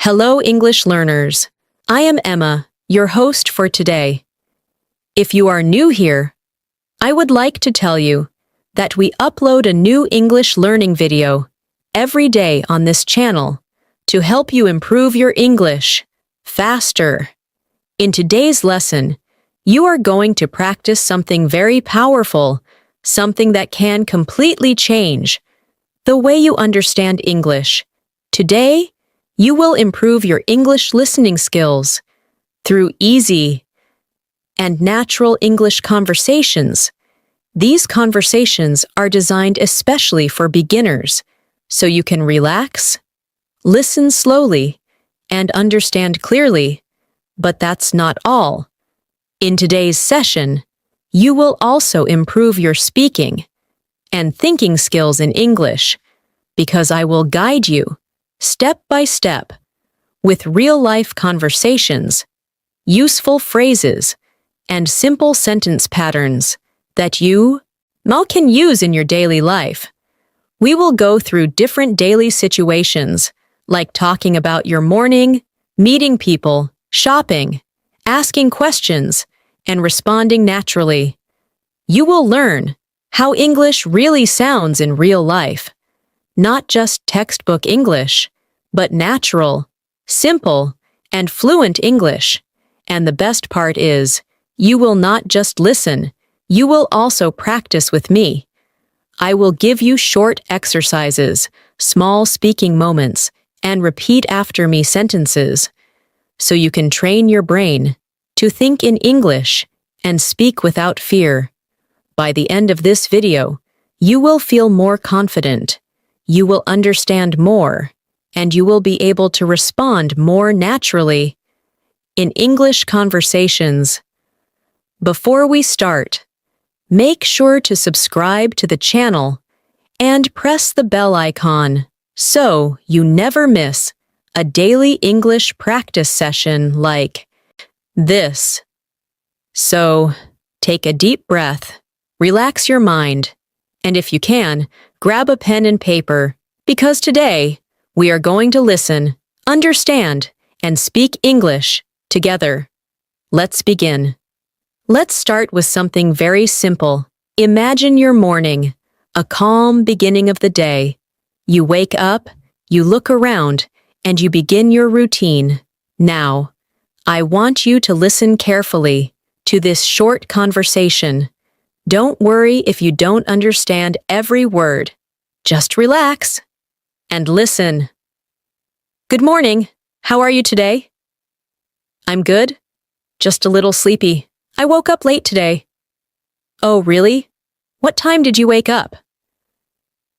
Hello, English learners. I am Emma, your host for today. If you are new here, I would like to tell you that we upload a new English learning video every day on this channel to help you improve your English faster. In today's lesson, you are going to practice something very powerful, something that can completely change the way you understand English. Today, you will improve your English listening skills through easy and natural English conversations. These conversations are designed especially for beginners, so you can relax, listen slowly, and understand clearly. But that's not all. In today's session, you will also improve your speaking and thinking skills in English because I will guide you step by step with real-life conversations, useful phrases, and simple sentence patterns that you can use in your daily life. We will go through different daily situations like talking about your morning, meeting people, shopping, asking questions, and responding naturally. You will learn how English really sounds in real life. Not just textbook English, but natural, simple, and fluent English. And the best part is, you will not just listen, you will also practice with me. I will give you short exercises, small speaking moments, and repeat after me sentences, so you can train your brain to think in English and speak without fear. By the end of this video, you will feel more confident, you will understand more, and you will be able to respond more naturally in English conversations. Before we start, make sure to subscribe to the channel and press the bell icon so you never miss a daily English practice session like this. So, take a deep breath, relax your mind, and if you can, grab a pen and paper, because today we are going to listen, understand, and speak English together. Let's begin. Let's start with something very simple. Imagine your morning, a calm beginning of the day. You wake up, you look around, and you begin your routine. Now, I want you to listen carefully to this short conversation. Don't worry if you don't understand every word. Just relax and listen. Good morning. How are you today? I'm good. Just a little sleepy. I woke up late today. Oh, really? What time did you wake up?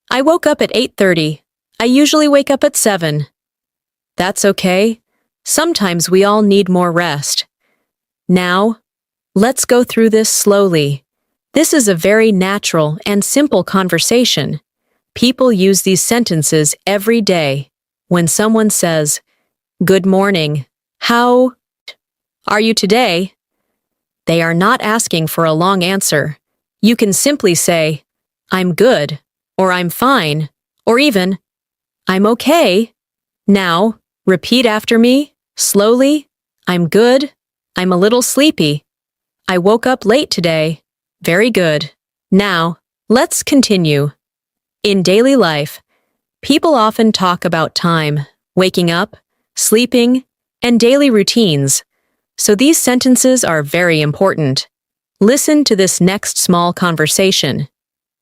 I woke up at 8:30. I usually wake up at 7. That's okay. Sometimes we all need more rest. Now, let's go through this slowly. This is a very natural and simple conversation. People use these sentences every day. When someone says, "Good morning, how are you today?" they are not asking for a long answer. You can simply say, "I'm good," or "I'm fine," or even, "I'm okay." Now, repeat after me, slowly. I'm good. I'm a little sleepy. I woke up late today. Very good. Now, let's continue. In daily life, people often talk about time, waking up, sleeping, and daily routines. So these sentences are very important. Listen to this next small conversation.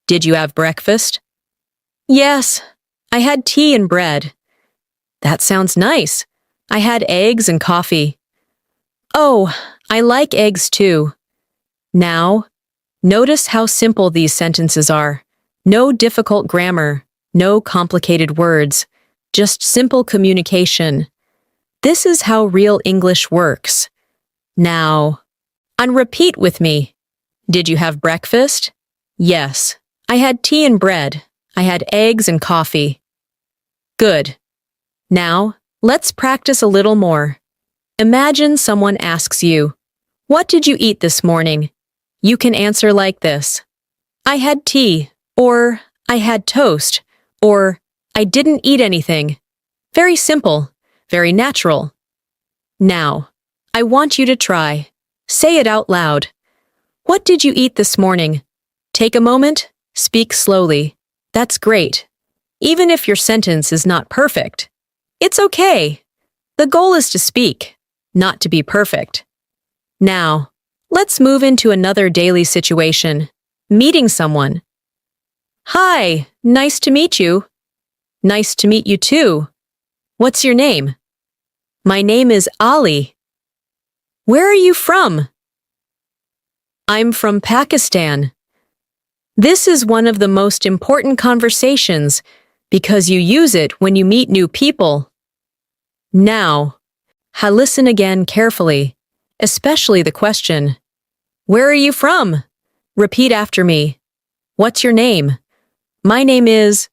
Did you have breakfast? Yes, I had tea and bread. That sounds nice. I had eggs and coffee. Oh, I like eggs too. Now, notice how simple these sentences are. No difficult grammar, no complicated words, just simple communication. This is how real English works. Now, repeat with me. Did you have breakfast? Yes, I had tea and bread. I had eggs and coffee. Good. Now, let's practice a little more. Imagine someone asks you, "What did you eat this morning?" You can answer like this: "I had tea," or "I had toast," or "I didn't eat anything." Very simple, very natural. Now, I want you to try. Say it out loud. What did you eat this morning? Take a moment, speak slowly. That's great. Even if your sentence is not perfect. It's okay. The goal is to speak, not to be perfect. Now, let's move into another daily situation. Meeting someone. Hi, nice to meet you. Nice to meet you too. What's your name? My name is Ali. Where are you from? I'm from Pakistan. This is one of the most important conversations because you use it when you meet new people. Now, listen again carefully, especially the question. Where are you from? Repeat after me. What's your name? My name is.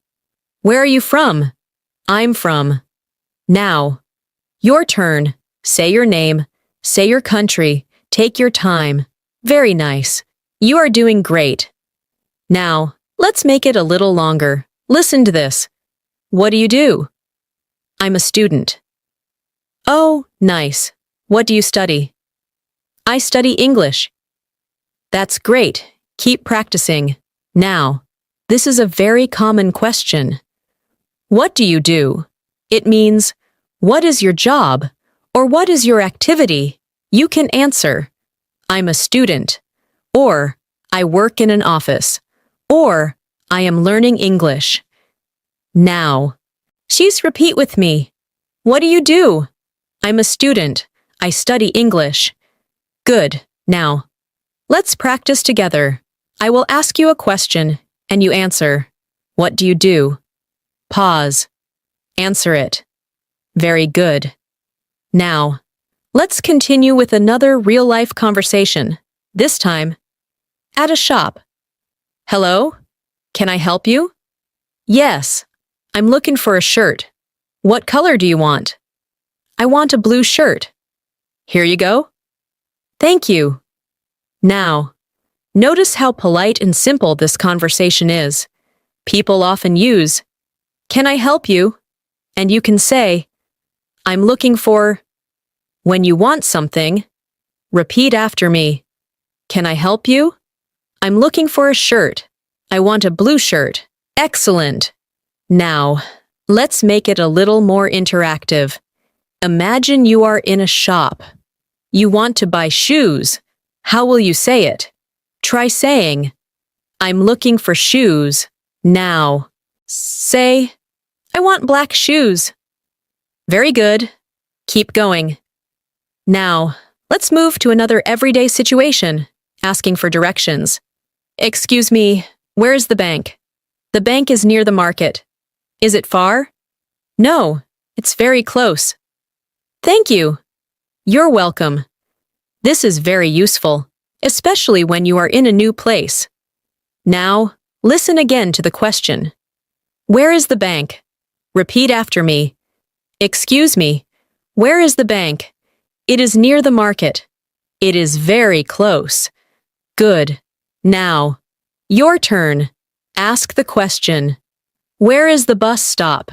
Where are you from? I'm from. Now, your turn. Say your name. Say your country. Take your time. Very nice. You are doing great. Now, let's make it a little longer. Listen to this. What do you do? I'm a student. Oh, nice. What do you study? I study English. That's great. Keep practicing. Now, this is a very common question. What do you do? It means, what is your job? Or what is your activity? You can answer, I'm a student. Or, I work in an office. Or, I am learning English. Now, please repeat with me. What do you do? I'm a student. I study English. Good. Now, let's practice together. I will ask you a question, and you answer. What do you do? Pause. Answer it. Very good. Now, let's continue with another real-life conversation. This time, at a shop. Hello? Can I help you? Yes. I'm looking for a shirt. What color do you want? I want a blue shirt. Here you go. Thank you. Now, notice how polite and simple this conversation is. People often use, Can I help you? And you can say, I'm looking for. When you want something, repeat after me. Can I help you? I'm looking for a shirt. I want a blue shirt. Excellent. Now, let's make it a little more interactive. Imagine you are in a shop. You want to buy shoes. How will you say it? Try saying, I'm looking for shoes. Now, say, I want black shoes. Very good. Keep going. Now, let's move to another everyday situation, asking for directions. Excuse me, where is the bank? The bank is near the market. Is it far? No, it's very close. Thank you. You're welcome. This is very useful, especially when you are in a new place. Now, listen again to the question. Where is the bank? Repeat after me. Excuse me, where is the bank? It is near the market. It is very close. Good. Now, your turn. Ask the question. Where is the bus stop?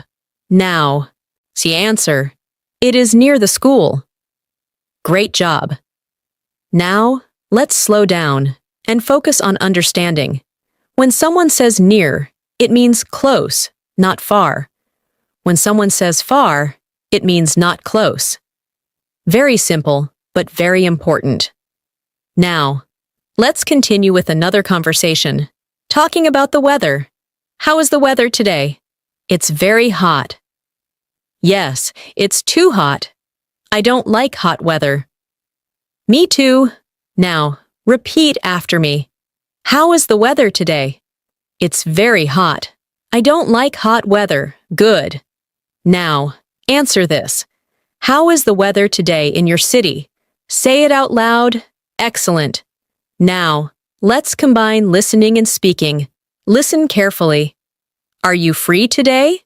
Now, see answer. It is near the school. Great job. Now, let's slow down and focus on understanding. When someone says near, it means close, not far. When someone says far, it means not close. Very simple, but very important. Now, let's continue with another conversation, talking about the weather. How is the weather today? It's very hot. Yes, it's too hot. I don't like hot weather. Me too. Now, repeat after me. How is the weather today? It's very hot. I don't like hot weather. Good. Now, answer this. How is the weather today in your city? Say it out loud. Excellent. Now, let's combine listening and speaking. Listen carefully. Are you free today?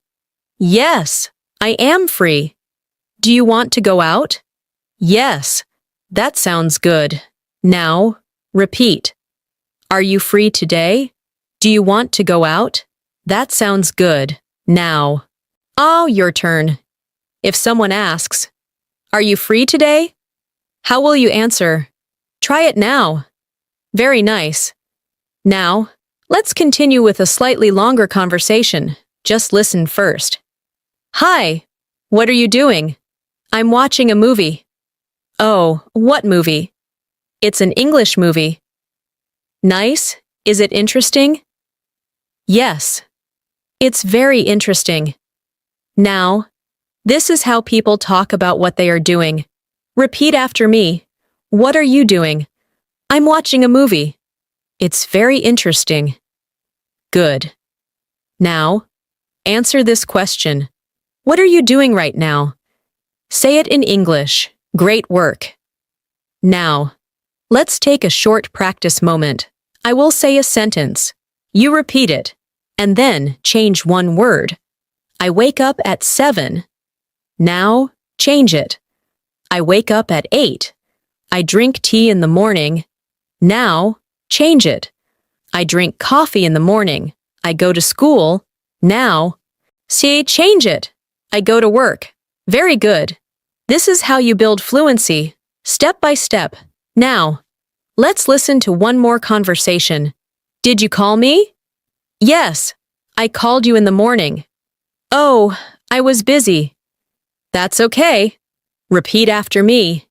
Yes, I am free. Do you want to go out? Yes, that sounds good. Now, repeat. Are you free today? Do you want to go out? That sounds good. Now. Oh, your turn. If someone asks, "Are you free today?" How will you answer? Try it now. Very nice. Now, let's continue with a slightly longer conversation. Just listen first. Hi, what are you doing? I'm watching a movie. Oh, what movie? It's an English movie. Nice. Is it interesting? Yes. It's very interesting. Now, this is how people talk about what they are doing. Repeat after me. What are you doing? I'm watching a movie. It's very interesting. Good. Now, answer this question. What are you doing right now? Say it in English. Great work. Now, let's take a short practice moment. I will say a sentence. You repeat it, and then change one word. I wake up at 7. Now, change it. I wake up at 8. I drink tea in the morning. Now, change it. I drink coffee in the morning. I go to school. Now, see, change it. I go to work. Very good. This is how you build fluency, step by step. Now, let's listen to one more conversation. Did you call me? Yes, I called you in the morning. Oh, I was busy. That's okay. Repeat after me.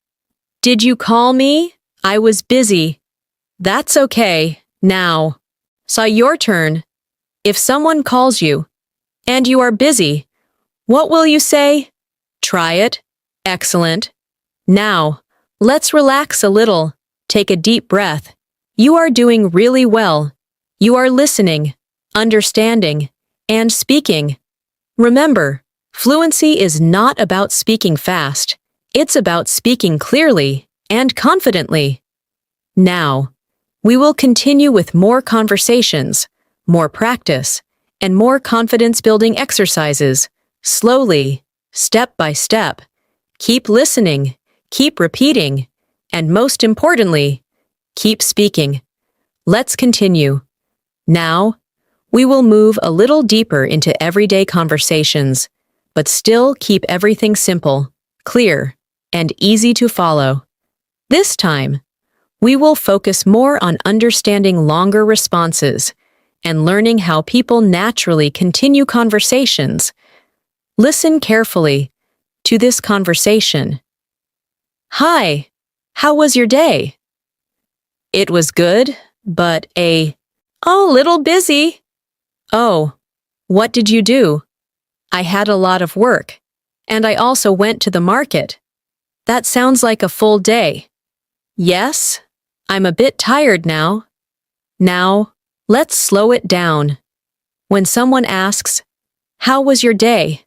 Did you call me? I was busy. That's okay. Now, so your turn. If someone calls you, and you are busy, what will you say? Try it. Excellent. Now, let's relax a little. Take a deep breath. You are doing really well. You are listening, understanding, and speaking. Remember, fluency is not about speaking fast. It's about speaking clearly and confidently. Now, we will continue with more conversations, more practice, and more confidence-building exercises, slowly, step by step. Keep listening, keep repeating, and most importantly, keep speaking. Let's continue. Now, we will move a little deeper into everyday conversations, but still keep everything simple, clear, and easy to follow. This time, we will focus more on understanding longer responses and learning how people naturally continue conversations. Listen carefully to this conversation. Hi, how was your day? It was good, but a little busy. Oh, what did you do? I had a lot of work, and I also went to the market. That sounds like a full day. Yes, I'm a bit tired now. Now, let's slow it down. When someone asks, "How was your day?"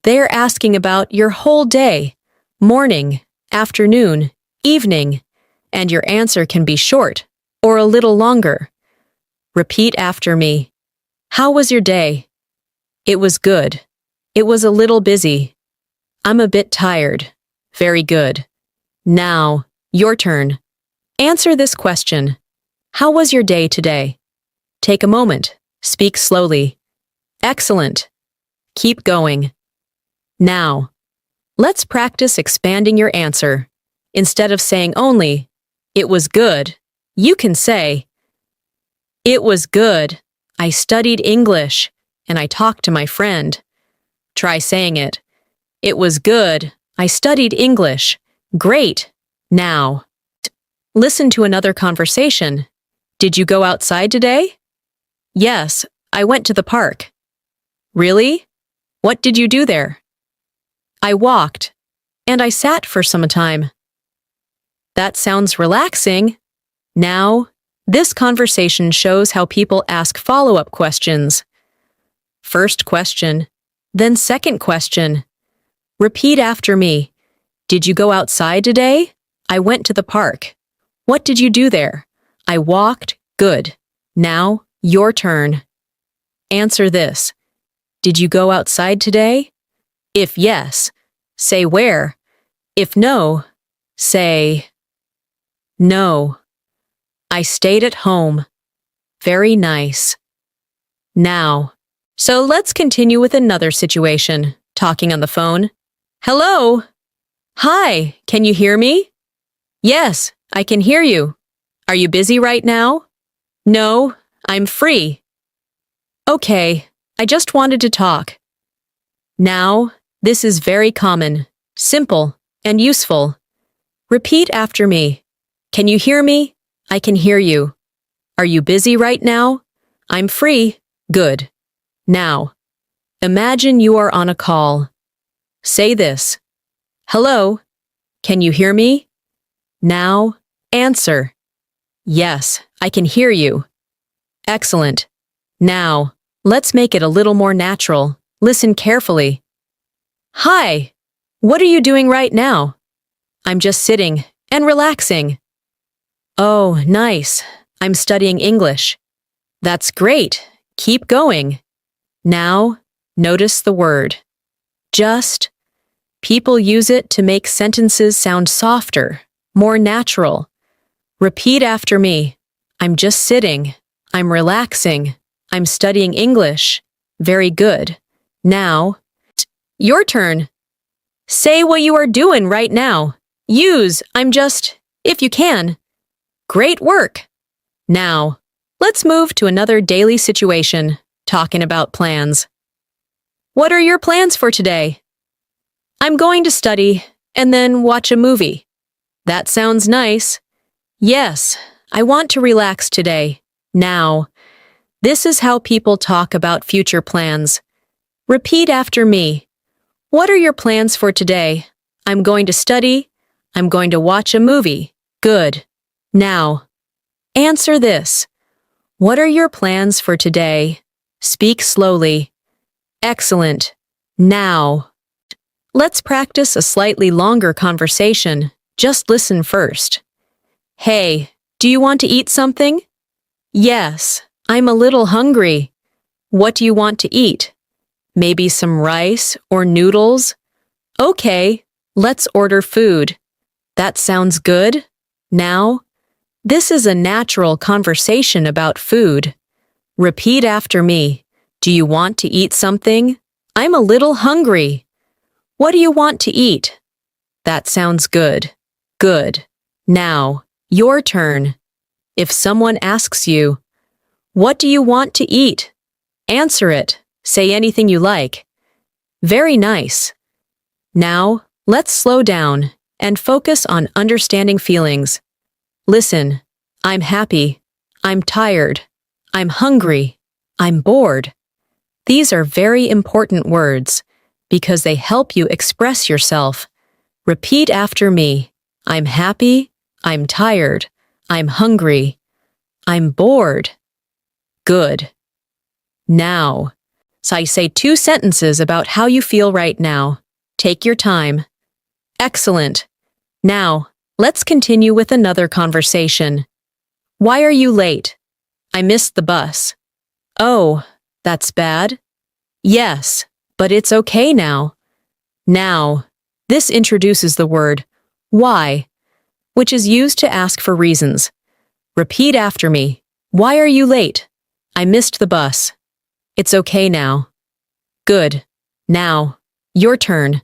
they are asking about your whole day, morning, afternoon, evening, and your answer can be short or a little longer. Repeat after me. How was your day? It was good. It was a little busy. I'm a bit tired. Very good. Now, your turn. Answer this question. How was your day today? Take a moment. Speak slowly. Excellent. Keep going. Now, let's practice expanding your answer. Instead of saying only, "It was good," you can say, "It was good. I studied English, and I talked to my friend." Try saying it. It was good. I studied English. Great. Now, listen to another conversation. Did you go outside today? Yes, I went to the park. Really? What did you do there? I walked, and I sat for some time. That sounds relaxing. Now, this conversation shows how people ask follow-up questions. First question, then second question. Repeat after me. Did you go outside today? I went to the park. What did you do there? I walked. Good. Now, your turn. Answer this. Did you go outside today? If yes, say where. If no, say no. I stayed at home. Very nice. Now, so let's continue with another situation, talking on the phone. Hello? Hi, can you hear me? Yes, I can hear you. Are you busy right now? No, I'm free. Okay, I just wanted to talk. Now, this is very common, simple, and useful. Repeat after me. Can you hear me? I can hear you. Are you busy right now? I'm free. Good. Now, imagine you are on a call. Say this. Hello? Can you hear me? Now, answer. Yes, I can hear you. Excellent. Now, let's make it a little more natural. Listen carefully. Hi. What are you doing right now? I'm just sitting and relaxing. Oh, nice. I'm studying English. That's great. Keep going. Now, notice the word. Just. People use it to make sentences sound softer, more natural. Repeat after me. I'm just sitting. I'm relaxing. I'm studying English. Very good. Now, your turn. Say what you are doing right now. Use I'm just, if you can. Great work. Now, let's move to another daily situation, talking about plans. What are your plans for today? I'm going to study and then watch a movie. That sounds nice. Yes, I want to relax today. Now, this is how people talk about future plans. Repeat after me. What are your plans for today? I'm going to study. I'm going to watch a movie. Good. Now, answer this. What are your plans for today? Speak slowly. Excellent. Now, let's practice a slightly longer conversation. Just listen first. Hey, do you want to eat something? Yes, I'm a little hungry. What do you want to eat? Maybe some rice or noodles? Okay, let's order food. That sounds good. Now, this is a natural conversation about food. Repeat after me. Do you want to eat something? I'm a little hungry. What do you want to eat? That sounds good. Good. Now, your turn. If someone asks you, what do you want to eat? Answer it. Say anything you like. Very nice. Now, let's slow down and focus on understanding feelings. Listen. I'm happy. I'm tired. I'm hungry. I'm bored. These are very important words because they help you express yourself. Repeat after me. I'm happy. I'm tired. I'm hungry. I'm bored. Good. Now, so I say 2 sentences about how you feel right now. Take your time. Excellent. Now, let's continue with another conversation. Why are you late? I missed the bus. Oh, that's bad? Yes, but it's okay now. Now, this introduces the word why, which is used to ask for reasons. Repeat after me. Why are you late? I missed the bus. It's okay now. Good. Now, your turn.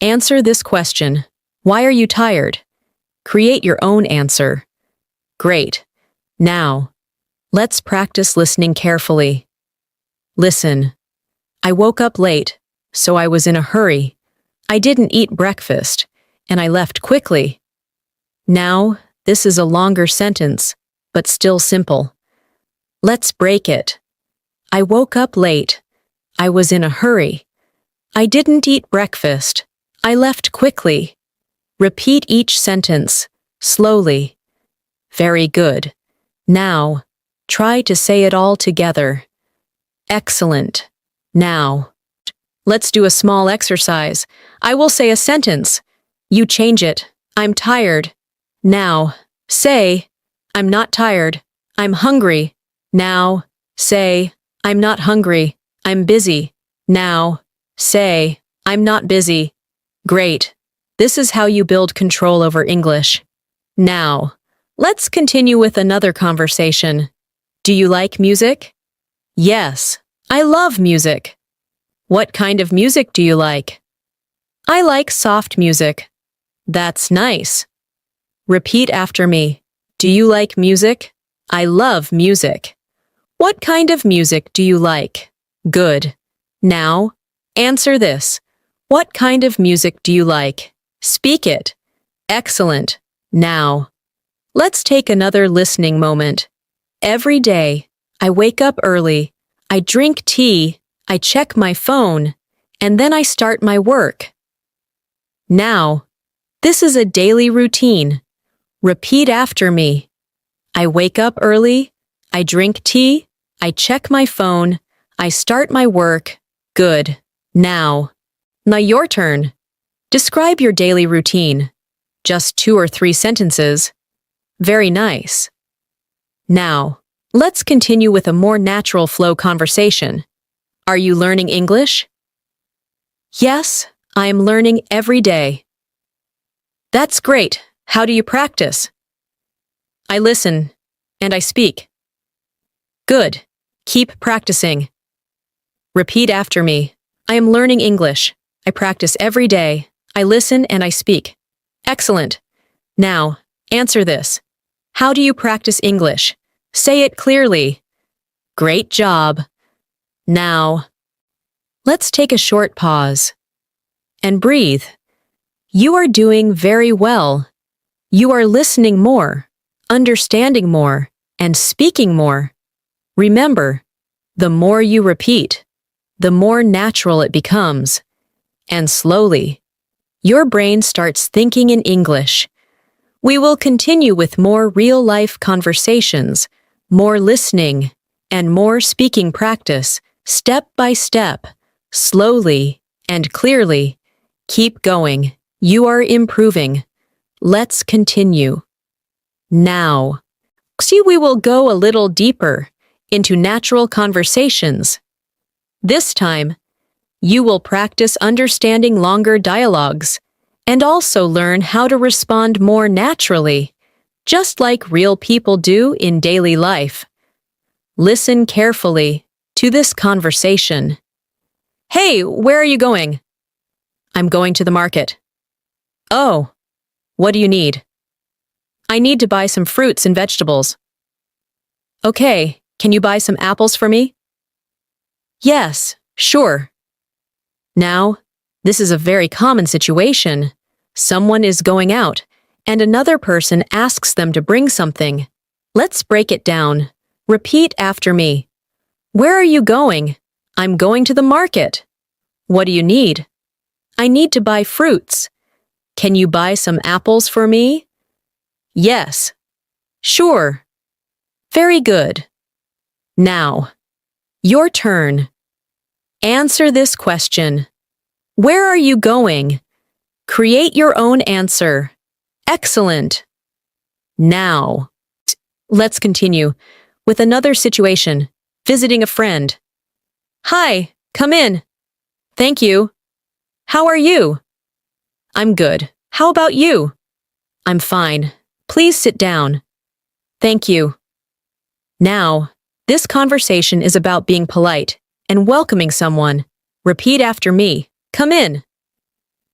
Answer this question. Why are you tired? Create your own answer. Great. Now, let's practice listening carefully. Listen. I woke up late, so I was in a hurry. I didn't eat breakfast, and I left quickly. Now, this is a longer sentence, but still simple. Let's break it. I woke up late. I was in a hurry. I didn't eat breakfast. I left quickly. Repeat each sentence, slowly. Very good. Now, try to say it all together. Excellent. Now, let's do a small exercise. I will say a sentence. You change it. I'm tired. Now, say, I'm not tired. I'm hungry. Now, say, I'm not hungry. I'm busy. Now, say, I'm not busy. Great. This is how you build control over English. Now, let's continue with another conversation. Do you like music? Yes, I love music. What kind of music do you like? I like soft music. That's nice. Repeat after me. Do you like music? I love music. What kind of music do you like? Good. Now, answer this. What kind of music do you like? Speak it. Excellent. Now, let's take another listening moment. Every day, I wake up early, I drink tea, I check my phone, and then I start my work. Now, this is a daily routine. Repeat after me. I wake up early, I drink tea, I check my phone, I start my work. Good. Now your turn. Describe your daily routine. Just 2 or 3 sentences. Very nice. Now, let's continue with a more natural flow conversation. Are you learning English? Yes, I am learning every day. That's great. How do you practice? I listen and I speak. Good. Keep practicing. Repeat after me. I am learning English. I practice every day. I listen and I speak. Excellent. Now, answer this. How do you practice English? Say it clearly. Great job. Now, let's take a short pause and breathe. You are doing very well. You are listening more, understanding more, and speaking more. Remember, the more you repeat, the more natural it becomes. And slowly, your brain starts thinking in English. We will continue with more real-life conversations, more listening, and more speaking practice, step by step, slowly and clearly. Keep going. You are improving. Let's continue. Now, we will go a little deeper into natural conversations. This time, you will practice understanding longer dialogues and also learn how to respond more naturally, just like real people do in daily life. Listen carefully to this conversation. Hey, where are you going? I'm going to the market. Oh, what do you need? I need to buy some fruits and vegetables. Okay, can you buy some apples for me? Yes, sure. Now, this is a very common situation. Someone is going out, and another person asks them to bring something. Let's break it down. Repeat after me. Where are you going? I'm going to the market. What do you need? I need to buy fruits. Can you buy some apples for me? Yes. Sure. Very good. Now, your turn. Answer this question. Where are you going? Create your own answer. Excellent. Now, let's continue with another situation. Visiting a friend. Hi, come in. Thank you. How are you? I'm good. How about you? I'm fine. Please sit down. Thank you. Now, this conversation is about being polite and welcoming someone. Repeat after me. Come in.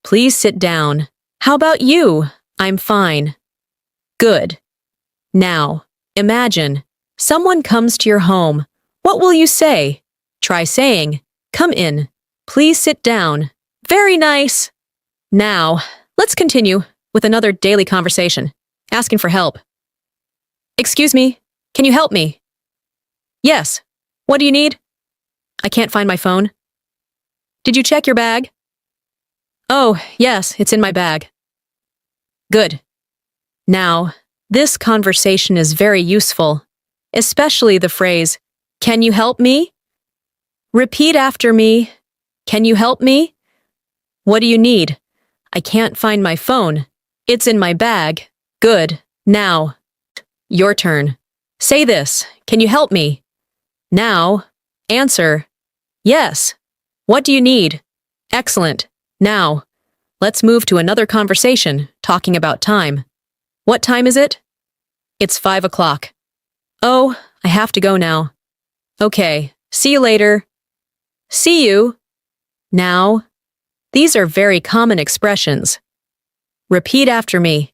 Please sit down. How about you? I'm fine. Good. Now, imagine someone comes to your home. What will you say? Try saying, come in. Please sit down. Very nice. Now, let's continue with another daily conversation. Asking for help. Excuse me, can you help me? Yes. What do you need? I can't find my phone. Did you check your bag? Oh, yes, it's in my bag. Good. Now, this conversation is very useful, especially the phrase, can you help me? Repeat after me. Can you help me? What do you need? I can't find my phone. It's in my bag. Good. Now, your turn. Say this. Can you help me? Now, answer. Yes. What do you need? Excellent. Now, let's move to another conversation, talking about time. What time is it? It's 5 o'clock. Oh, I have to go now. Okay, see you later. See you. Now, These are very common expressions. Repeat after me.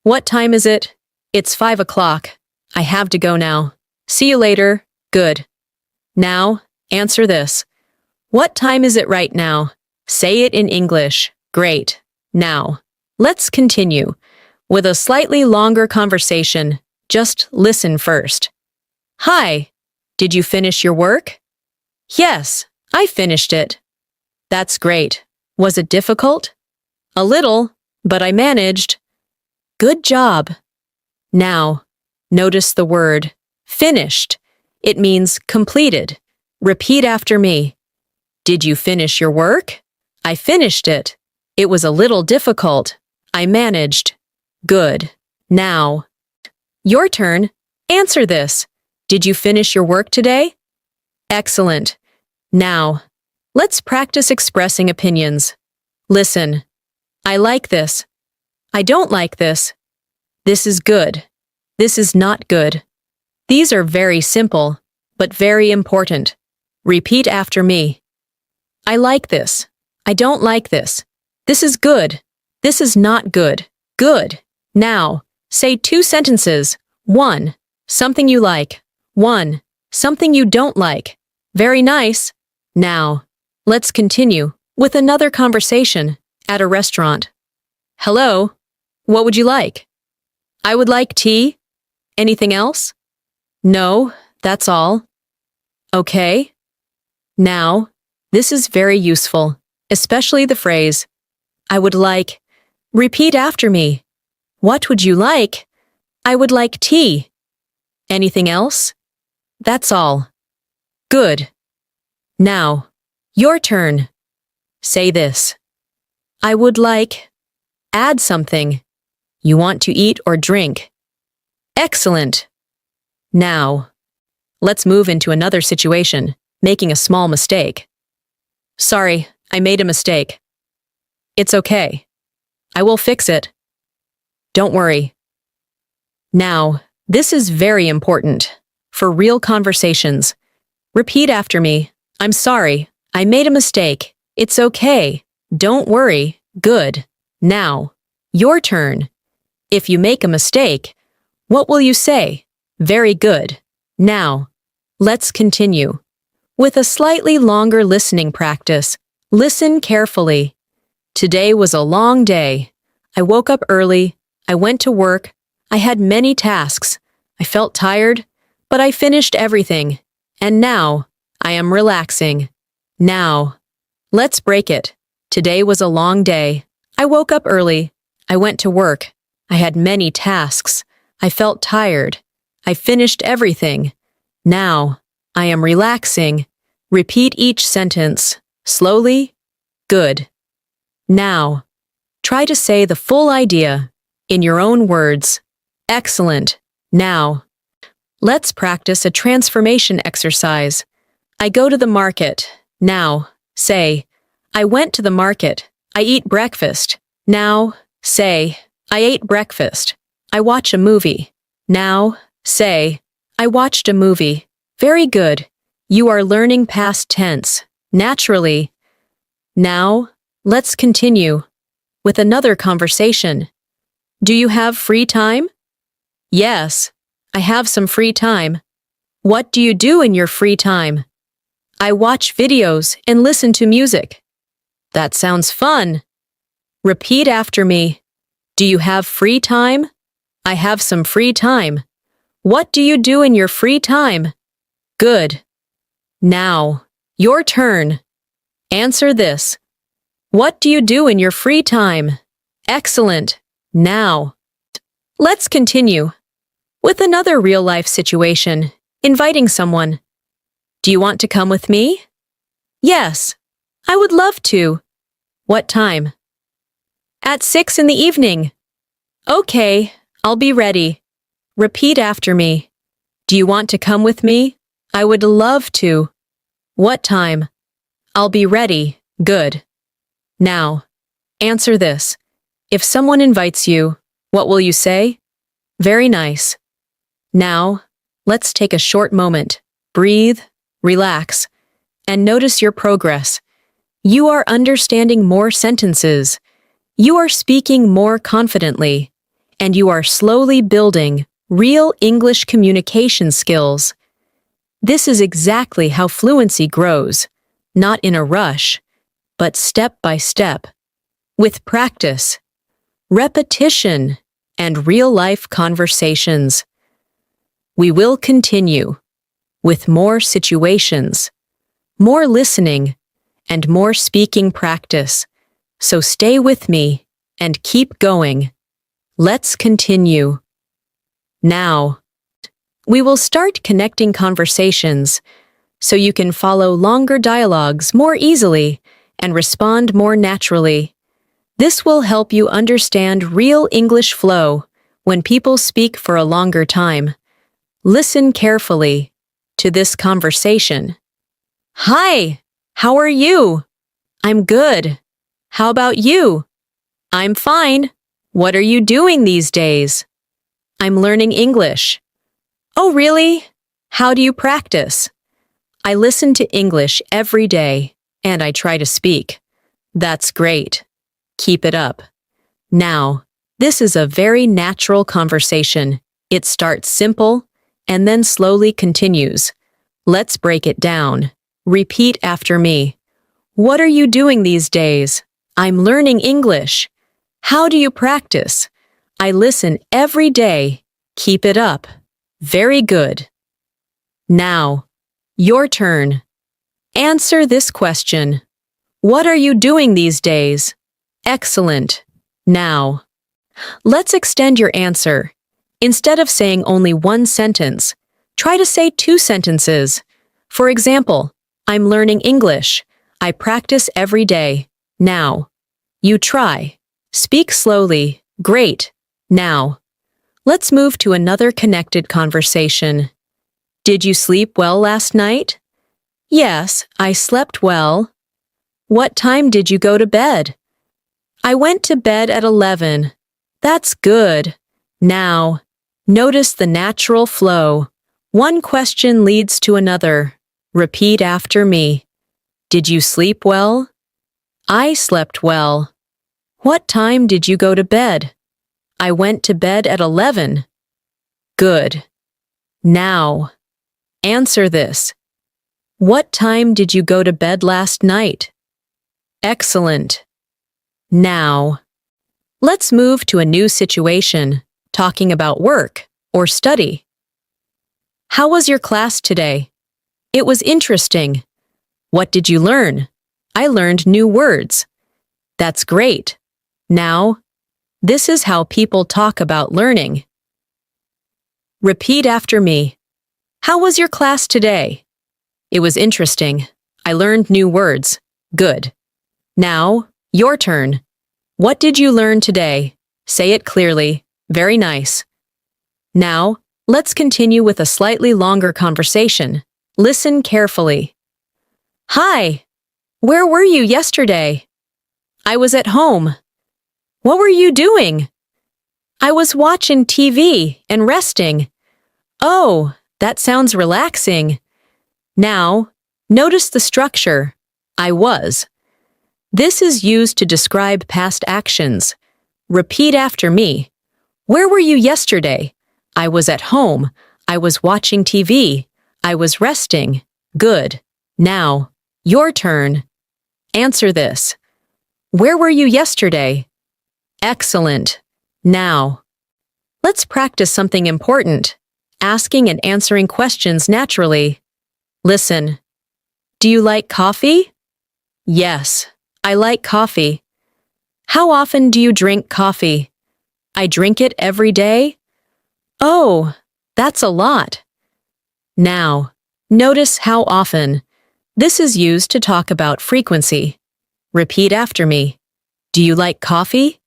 What time is it? It's 5 o'clock. I have to go now. See you later. Good. Now, answer this. What time is it right now? Say it in English. Great. Now, let's continue. With a slightly longer conversation, just listen first. Hi. Did you finish your work? Yes, I finished it. That's great. Was it difficult? A little, but I managed. Good job. Now, notice the word finished. It means completed. Repeat after me. Did you finish your work? I finished it. It was a little difficult. I managed. Good. Now, your turn. Answer this. Did you finish your work today? Excellent. Now, let's practice expressing opinions. Listen. I like this. I don't like this. This is good. This is not good. These are very simple, but very important. Repeat after me. I like this. I don't like this. This is good. This is not good. Good. Now, say 2 sentences. 1. Something you like. 1. Something you don't like. Very nice. Now, let's continue with another conversation at a restaurant. Hello. What would you like? I would like tea. Anything else? No, that's all. Okay. Now, this is very useful, especially the phrase, I would like. Repeat after me. What would you like? I would like tea. Anything else? That's all. Good. Now, your turn. Say this. I would like. Add something. You want to eat or drink. Excellent. Now, let's move into another situation, making a small mistake. Sorry, I made a mistake. It's okay. I will fix it. Don't worry. Now, this is very important for real conversations. Repeat after me. I'm sorry. I made a mistake. It's okay. Don't worry. Good. Now, your turn. If you make a mistake, what will you say? Very good. Now, let's continue. With a slightly longer listening practice, listen carefully. Today was a long day. I woke up early. I went to work. I had many tasks. I felt tired, but I finished everything. And now, I am relaxing. Now, let's break it. Today was a long day. I woke up early. I went to work. I had many tasks. I felt tired. I finished everything. Now, I am relaxing. Repeat each sentence. Slowly. Good. Now, try to say the full idea in your own words. Excellent. Now, let's practice a transformation exercise. I go to the market. Now, say, I went to the market. I eat breakfast. Now, say, I ate breakfast. I watch a movie. Now, say, I watched a movie. Very good. You are learning past tense, naturally. Now, let's continue with another conversation. Do you have free time? Yes, I have some free time. What do you do in your free time? I watch videos and listen to music. That sounds fun. Repeat after me. Do you have free time? I have some free time. What do you do in your free time? Good. Now, your turn. Answer this. What do you do in your free time? Excellent. Now, let's continue with another real-life situation, inviting someone. Do you want to come with me? Yes, I would love to. What time? At 6 in the evening. Okay, I'll be ready. Repeat after me. Do you want to come with me? I would love to. What time? I'll be ready. Good. Now, answer this. If someone invites you, what will you say? Very nice. Now, let's take a short moment. Breathe, relax, and notice your progress. You are understanding more sentences. You are speaking more confidently. And you are slowly building real English communication skills. This is exactly how fluency grows, not in a rush, but step by step, with practice, repetition, and real-life conversations. We will continue with more situations, more listening, and more speaking practice. So stay with me and keep going. Let's continue. Now, we will start connecting conversations so you can follow longer dialogues more easily and respond more naturally. This will help you understand real English flow when people speak for a longer time. Listen carefully to this conversation. Hi, how are you? I'm good. How about you? I'm fine. What are you doing these days? I'm learning English. Oh, really? How do you practice? I listen to English every day, and I try to speak. That's great. Keep it up. Now, this is a very natural conversation. It starts simple and then slowly continues. Let's break it down. Repeat after me. What are you doing these days? I'm learning English. How do you practice? I listen every day. Keep it up. Very good. Now, your turn. Answer this question. What are you doing these days? Excellent. Now, let's extend your answer. Instead of saying only one sentence, try to say 2 sentences. For example, I'm learning English. I practice every day. Now. You try. Speak slowly. Great. Now. Let's move to another connected conversation. Did you sleep well last night? Yes, I slept well. What time did you go to bed? I went to bed at 11. That's good. Now, notice the natural flow. One question leads to another. Repeat after me. Did you sleep well? I slept well. What time did you go to bed? I went to bed at 11. Good. Now, answer this. What time did you go to bed last night? Excellent. Now, let's move to a new situation, talking about work or study. How was your class today? It was interesting. What did you learn? I learned new words. That's great. Now, this is how people talk about learning. Repeat after me. How was your class today? It was interesting. I learned new words. Good. Now, your turn. What did you learn today? Say it clearly. Very nice. Now, let's continue with a slightly longer conversation. Listen carefully. Hi. Where were you yesterday? I was at home. What were you doing? I was watching TV and resting. Oh, that sounds relaxing. Now, notice the structure. I was. This is used to describe past actions. Repeat after me. Where were you yesterday? I was at home. I was watching TV. I was resting. Good. Now, your turn. Answer this. Where were you yesterday? Excellent. Now, let's practice something important. Asking and answering questions naturally. Listen. Do you like coffee? Yes, I like coffee. How often do you drink coffee? I drink it every day. Oh, that's a lot. Now, notice how often. This is used to talk about frequency. Repeat after me. Do you like coffee?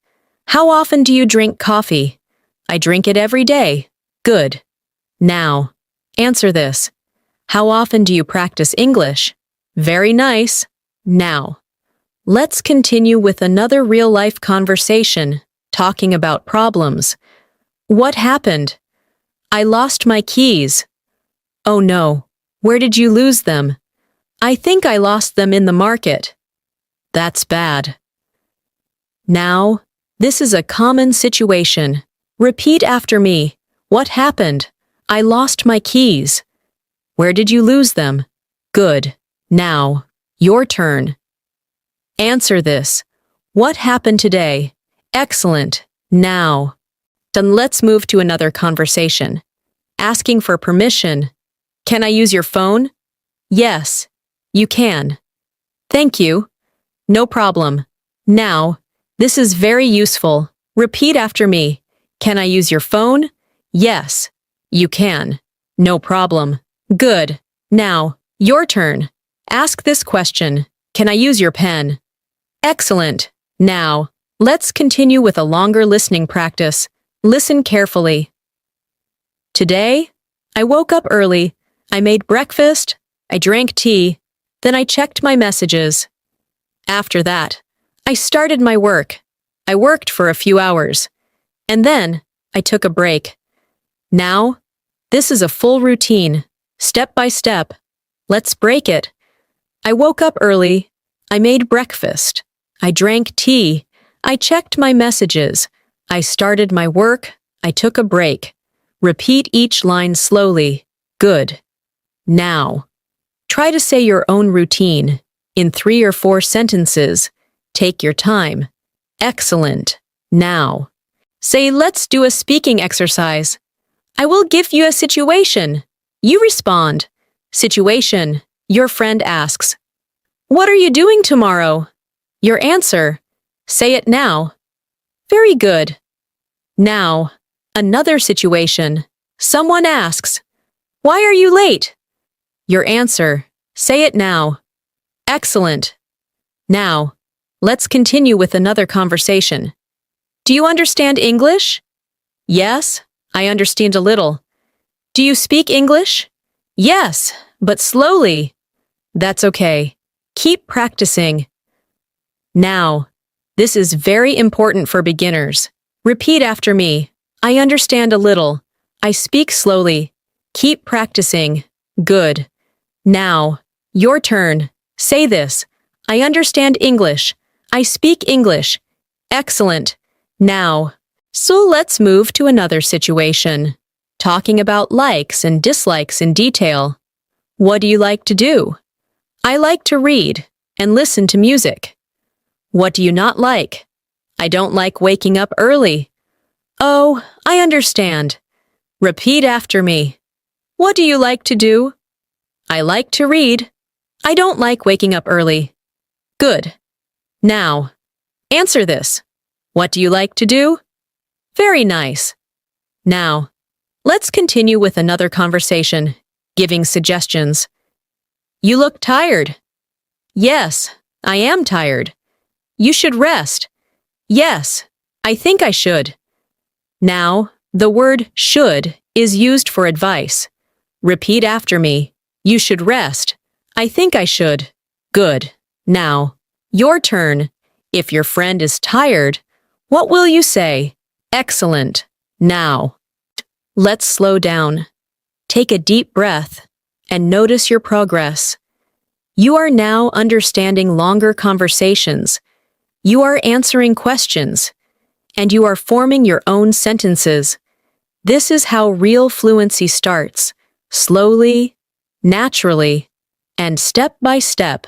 How often do you drink coffee? I drink it every day. Good. Now, answer this. How often do you practice English? Very nice. Now, let's continue with another real-life conversation, talking about problems. What happened? I lost my keys. Oh no, where did you lose them? I think I lost them in the market. That's bad. Now, this is a common situation. Repeat after me. What happened? I lost my keys. Where did you lose them? Good. Now, your turn. Answer this. What happened today? Excellent. Now. Then let's move to another conversation. Asking for permission. Can I use your phone? Yes, you can. Thank you. No problem. Now, this is very useful. Repeat after me. Can I use your phone? Yes, you can. No problem. Good. Now, your turn. Ask this question. Can I use your pen? Excellent. Now, let's continue with a longer listening practice. Listen carefully. Today, I woke up early. I made breakfast. I drank tea. Then I checked my messages. After that, I started my work. I worked for a few hours. And then, I took a break. Now, this is a full routine, step by step. Let's break it. I woke up early. I made breakfast. I drank tea. I checked my messages. I started my work. I took a break. Repeat each line slowly. Good. Now. Try to say your own routine in 3 or 4 sentences. Take your time. Excellent. Now. Say, let's do a speaking exercise. I will give you a situation. You respond. Situation. Your friend asks. What are you doing tomorrow? Your answer. Say it now. Very good. Now. Another situation. Someone asks. Why are you late? Your answer. Say it now. Excellent. Now, let's continue with another conversation. Do you understand English? Yes, I understand a little. Do you speak English? Yes, but slowly. That's okay. Keep practicing. Now, this is very important for beginners. Repeat after me. I understand a little. I speak slowly. Keep practicing. Good. Now, your turn. Say this. I understand English. I speak English. Excellent. Now, so let's move to another situation. Talking about likes and dislikes in detail. What do you like to do? I like to read and listen to music. What do you not like? I don't like waking up early. Oh, I understand. Repeat after me. What do you like to do? I like to read. I don't like waking up early. Good. Now, answer this. What do you like to do? Very nice. Now, let's continue with another conversation, giving suggestions. You look tired. Yes, I am tired. You should rest. Yes, I think I should. Now, the word should is used for advice. Repeat after me. You should rest. I think I should. Good. Now, your turn. If your friend is tired, what will you say? Excellent. Now. Let's slow down. Take a deep breath and notice your progress. You are now understanding longer conversations. You are answering questions, and you are forming your own sentences. This is how real fluency starts, slowly, naturally, and step by step.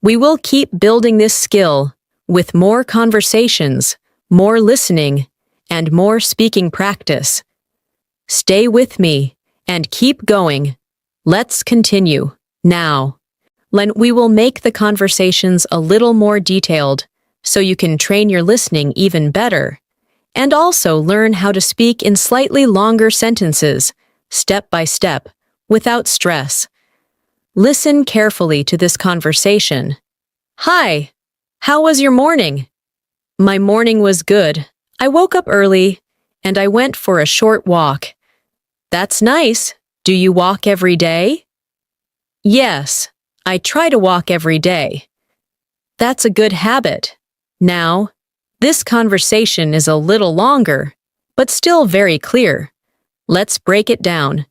We will keep building this skill with more conversations, more listening, and more speaking practice. Stay with me and keep going. Let's continue. Now, we will make the conversations a little more detailed so you can train your listening even better, and also learn how to speak in slightly longer sentences, step by step, without stress. Listen carefully to this conversation. Hi, how was your morning? My morning was good. I woke up early, and I went for a short walk. That's nice. Do you walk every day? Yes, I try to walk every day. That's a good habit. Now, this conversation is a little longer, but still very clear. Let's break it down.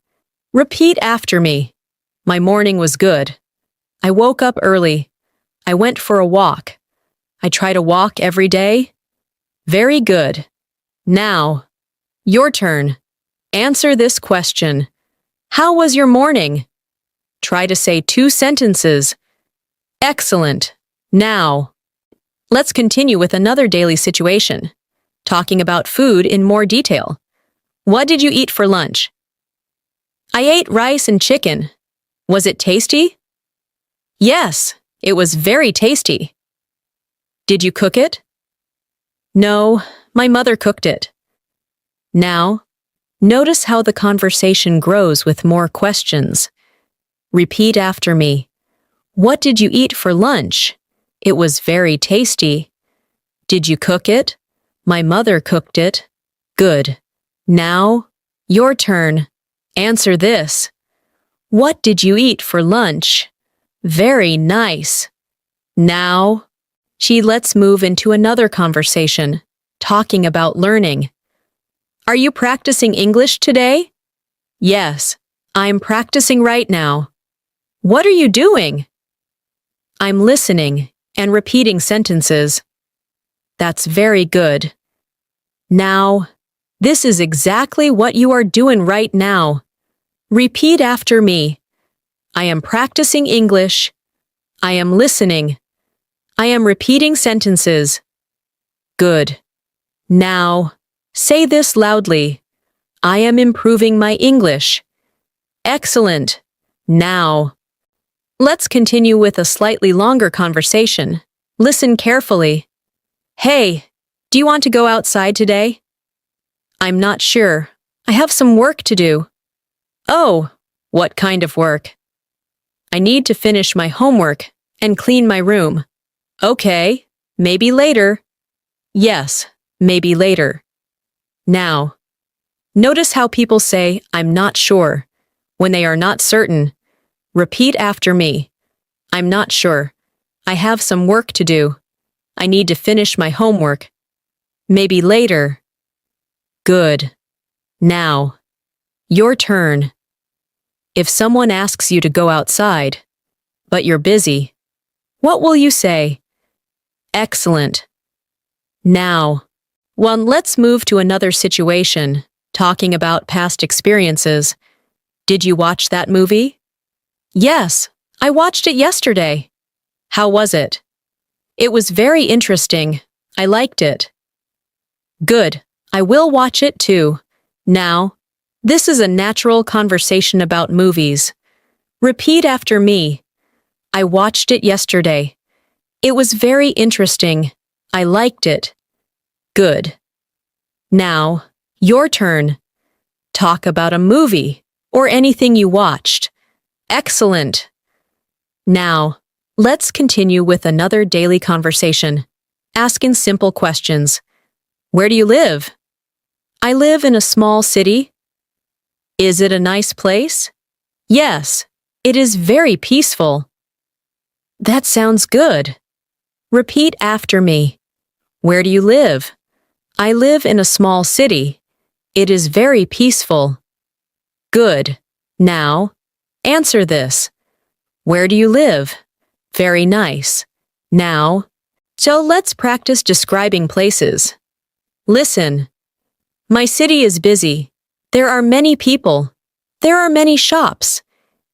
Repeat after me. My morning was good. I woke up early. I went for a walk. I try to walk every day. Very good. Now, your turn. Answer this question. How was your morning? Try to say 2 sentences. Excellent. Now, let's continue with another daily situation, talking about food in more detail. What did you eat for lunch? I ate rice and chicken. Was it tasty? Yes, it was very tasty. Did you cook it? No, my mother cooked it. Now, notice how the conversation grows with more questions. Repeat after me. What did you eat for lunch? It was very tasty. Did you cook it? My mother cooked it. Good. Now, your turn. Answer this. What did you eat for lunch? Very nice. Now, let's move into another conversation, talking about learning. Are you practicing English today? Yes, I'm practicing right now. What are you doing? I'm listening and repeating sentences. That's very good. Now, this is exactly what you are doing right now. Repeat after me. I am practicing English. I am listening. I am repeating sentences. Good. Now, say this loudly. I am improving my English. Excellent. Now, let's continue with a slightly longer conversation. Listen carefully. Hey, do you want to go outside today? I'm not sure. I have some work to do. Oh, what kind of work? I need to finish my homework and clean my room. Okay, maybe later. Yes, maybe later. Now, notice how people say, I'm not sure, when they are not certain. Repeat after me. I'm not sure. I have some work to do. I need to finish my homework. Maybe later. Good. Now, your turn. If someone asks you to go outside, but you're busy, what will you say? Excellent. Now, let's move to another situation, talking about past experiences. Did you watch that movie? Yes, I watched it yesterday. How was it? It was very interesting. I liked it. Good. I will watch it too. Now, this is a natural conversation about movies. Repeat after me. I watched it yesterday. It was very interesting. I liked it. Good. Now, your turn. Talk about a movie or anything you watched. Excellent. Now, let's continue with another daily conversation, asking simple questions. Where do you live? I live in a small city. Is it a nice place? Yes, it is very peaceful. That sounds good. Repeat after me. Where do you live? I live in a small city. It is very peaceful. Good. Now, answer this. Where do you live? Very nice. Now, let's practice describing places. Listen. My city is busy. There are many people. There are many shops.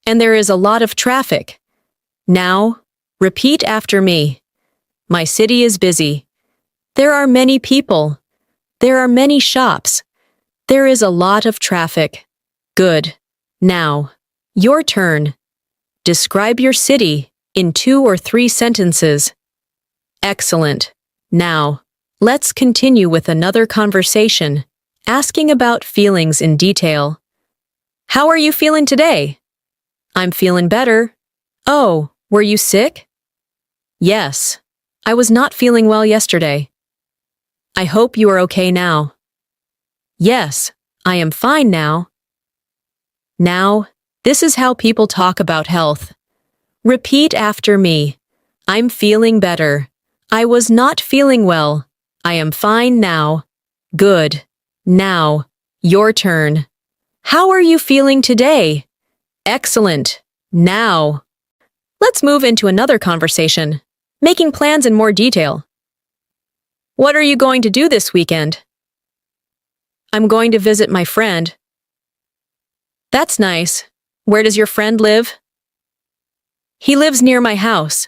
And there is a lot of traffic. Now, repeat after me. My city is busy. There are many people. There are many shops. There is a lot of traffic. Good. Now, your turn. Describe your city in 2 or 3 sentences. Excellent. Now, let's continue with another conversation, asking about feelings in detail. How are you feeling today? I'm feeling better. Oh, were you sick? Yes, I was not feeling well yesterday. I hope you are okay now. Yes, I am fine now. Now, this is how people talk about health. Repeat after me. I'm feeling better. I was not feeling well. I am fine now. Good. Now, your turn. How are you feeling today? Excellent. Now, let's move into another conversation, making plans in more detail. What are you going to do this weekend? I'm going to visit my friend. That's nice. Where does your friend live? He lives near my house.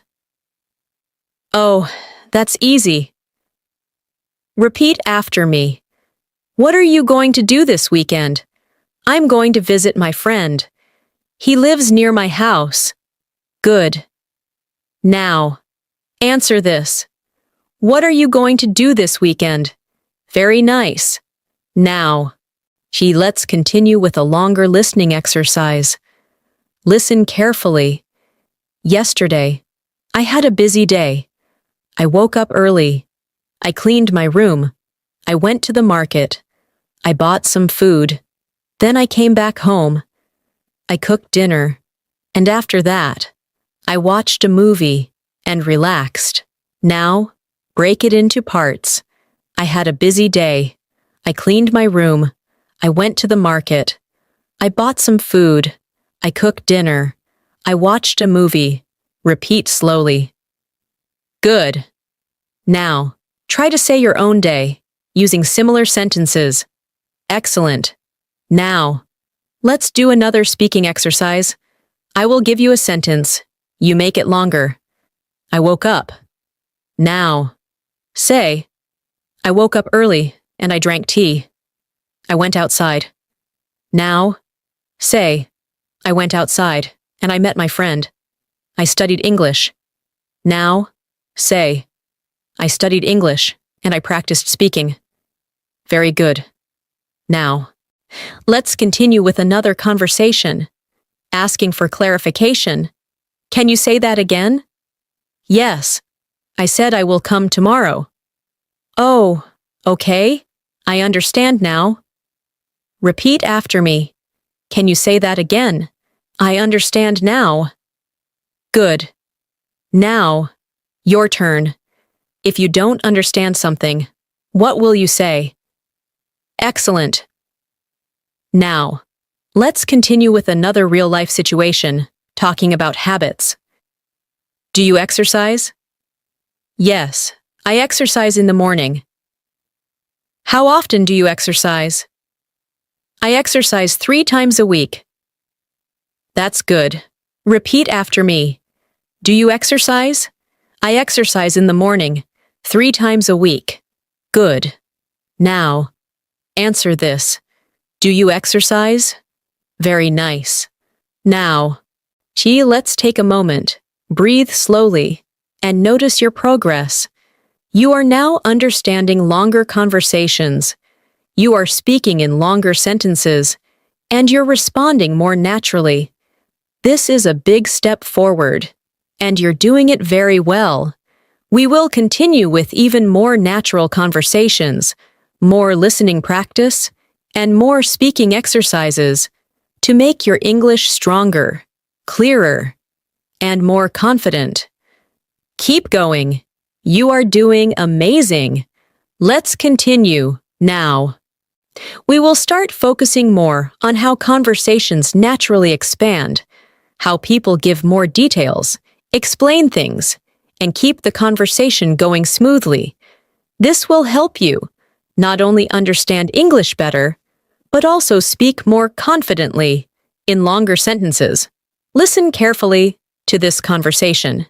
Oh, that's easy. Repeat after me. What are you going to do this weekend? I'm going to visit my friend. He lives near my house. Good. Now, answer this. What are you going to do this weekend? Very nice. Now, let's continue with a longer listening exercise. Listen carefully. Yesterday, I had a busy day. I woke up early. I cleaned my room. I went to the market. I bought some food. Then I came back home. I cooked dinner. And after that, I watched a movie and relaxed. Now, break it into parts. I had a busy day. I cleaned my room. I went to the market. I bought some food. I cooked dinner. I watched a movie. Repeat slowly. Good. Now, try to say your own day, using similar sentences. Excellent. Now, let's do another speaking exercise. I will give you a sentence. You make it longer. I woke up. Now, say, I woke up early and I drank tea. I went outside. Now, say, I went outside and I met my friend. I studied English. Now, say, I studied English and I practiced speaking. Very good. Now, let's continue with another conversation. Asking for clarification. Can you say that again? Yes. I said I will come tomorrow. Oh, okay. I understand now. Repeat after me. Can you say that again? I understand now. Good. Now, your turn. If you don't understand something, what will you say? Excellent. Now, let's continue with another real-life situation, talking about habits. Do you exercise? Yes, I exercise in the morning. How often do you exercise? I exercise 3 times a week. That's good. Repeat after me. Do you exercise? I exercise in the morning, 3 times a week. Good. Now, answer this. Do you exercise? Very nice. Now, let's take a moment, breathe slowly, and notice your progress. You are now understanding longer conversations. You are speaking in longer sentences, and you're responding more naturally. This is a big step forward, and you're doing it very well. We will continue with even more natural conversations, more listening practice, and more speaking exercises to make your English stronger, clearer, and more confident. Keep going. You are doing amazing. Let's continue now. We will start focusing more on how conversations naturally expand, how people give more details, explain things, and keep the conversation going smoothly. This will help you not only understand English better, but also speak more confidently in longer sentences. Listen carefully to this conversation.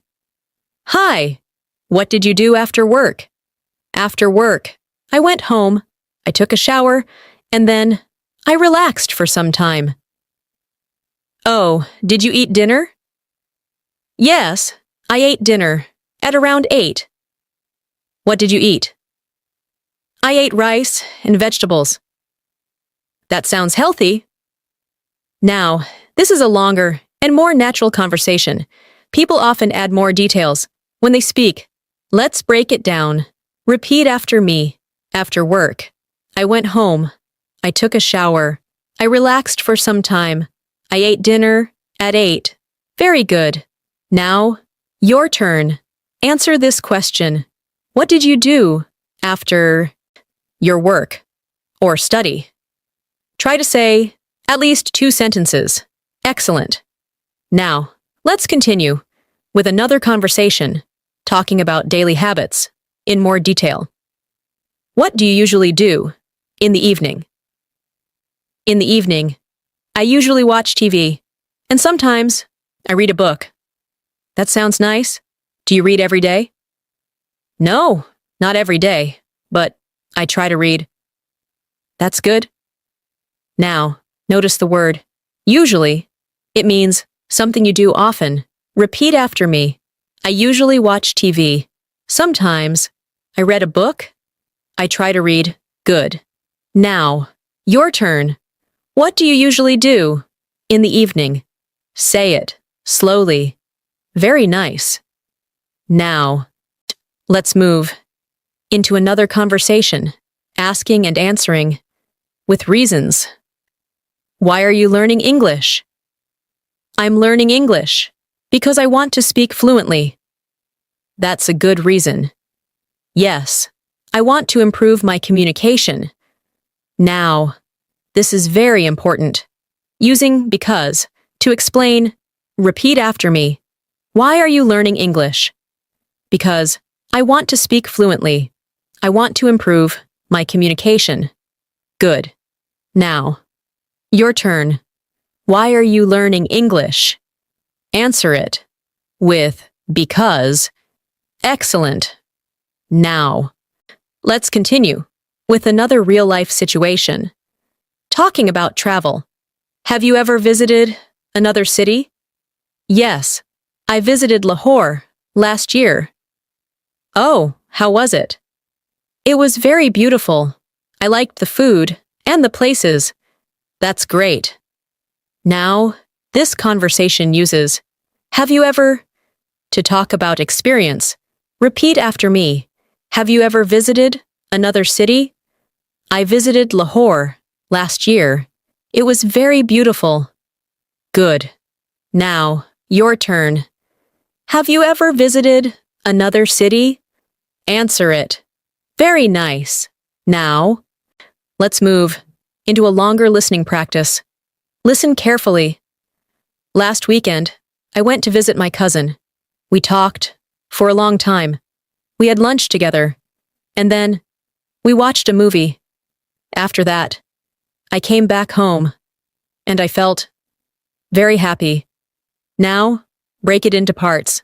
Hi, what did you do after work? After work, I went home, I took a shower, and then I relaxed for some time. Oh, did you eat dinner? Yes, I ate dinner at around 8. What did you eat? I ate rice and vegetables. That sounds healthy. Now, this is a longer and more natural conversation. People often add more details when they speak. Let's break it down. Repeat after me. After work, I went home. I took a shower. I relaxed for some time. I ate dinner at 8. Very good. Now, your turn. Answer this question. What did you do after your work or study? Try to say at least 2 sentences. Excellent. Now, let's continue with another conversation, talking about daily habits in more detail. What do you usually do in the evening? In the evening, I usually watch TV, and sometimes I read a book. That sounds nice. Do you read every day? No, not every day, but I try to read. That's good. Now, notice the word usually. It means something you do often. Repeat after me. I usually watch TV. Sometimes I read a book. I try to read. Good. Now, your turn. What do you usually do in the evening? Say it slowly. Very nice. Now, let's move into another conversation, asking and answering with reasons. Why are you learning English? I'm learning English because I want to speak fluently. That's a good reason. Yes, I want to improve my communication. Now, this is very important. Using because to explain, repeat after me. Why are you learning English? Because I want to speak fluently. I want to improve my communication. Good. Now, your turn. Why are you learning English? Answer it with because. Excellent. Now, let's continue with another real-life situation. Talking about travel. Have you ever visited another city? Yes, I visited Lahore last year. Oh, how was it? It was very beautiful. I liked the food and the places. That's great. Now, this conversation uses have you ever to talk about experience. Repeat after me. Have you ever visited another city? I visited Lahore last year. It was very beautiful. Good. Now, your turn. Have you ever visited another city? Answer it. Very nice. Now, let's move into a longer listening practice. Listen carefully. Last weekend, I went to visit my cousin. We talked for a long time. We had lunch together, and then we watched a movie. After that, I came back home, and I felt very happy. Now, break it into parts.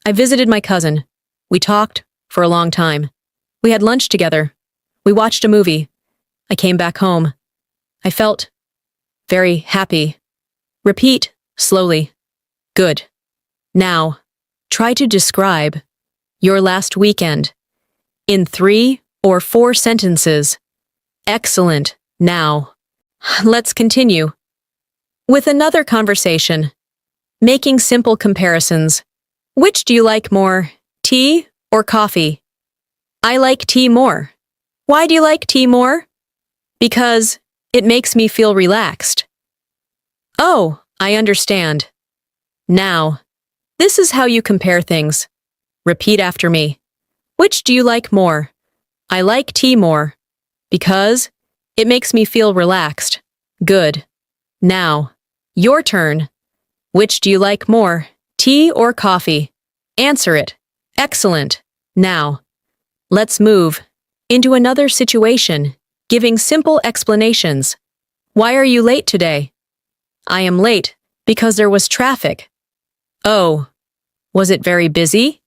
I visited my cousin. We talked for a long time. We had lunch together. We watched a movie. I came back home. I felt very happy. Repeat slowly. Good. Now, try to describe your last weekend in 3 or 4 sentences. Excellent. Now, let's continue with another conversation. Making simple comparisons. Which do you like more, tea or coffee? I like tea more. Why do you like tea more? Because it makes me feel relaxed. Oh, I understand. Now, this is how you compare things. Repeat after me. Which do you like more? I like tea more. Because it makes me feel relaxed. Good. Now, your turn. Which do you like more, tea or coffee? Answer it. Excellent. Now, let's move into another situation, giving simple explanations. Why are you late today? I am late because there was traffic. Oh, was it very busy?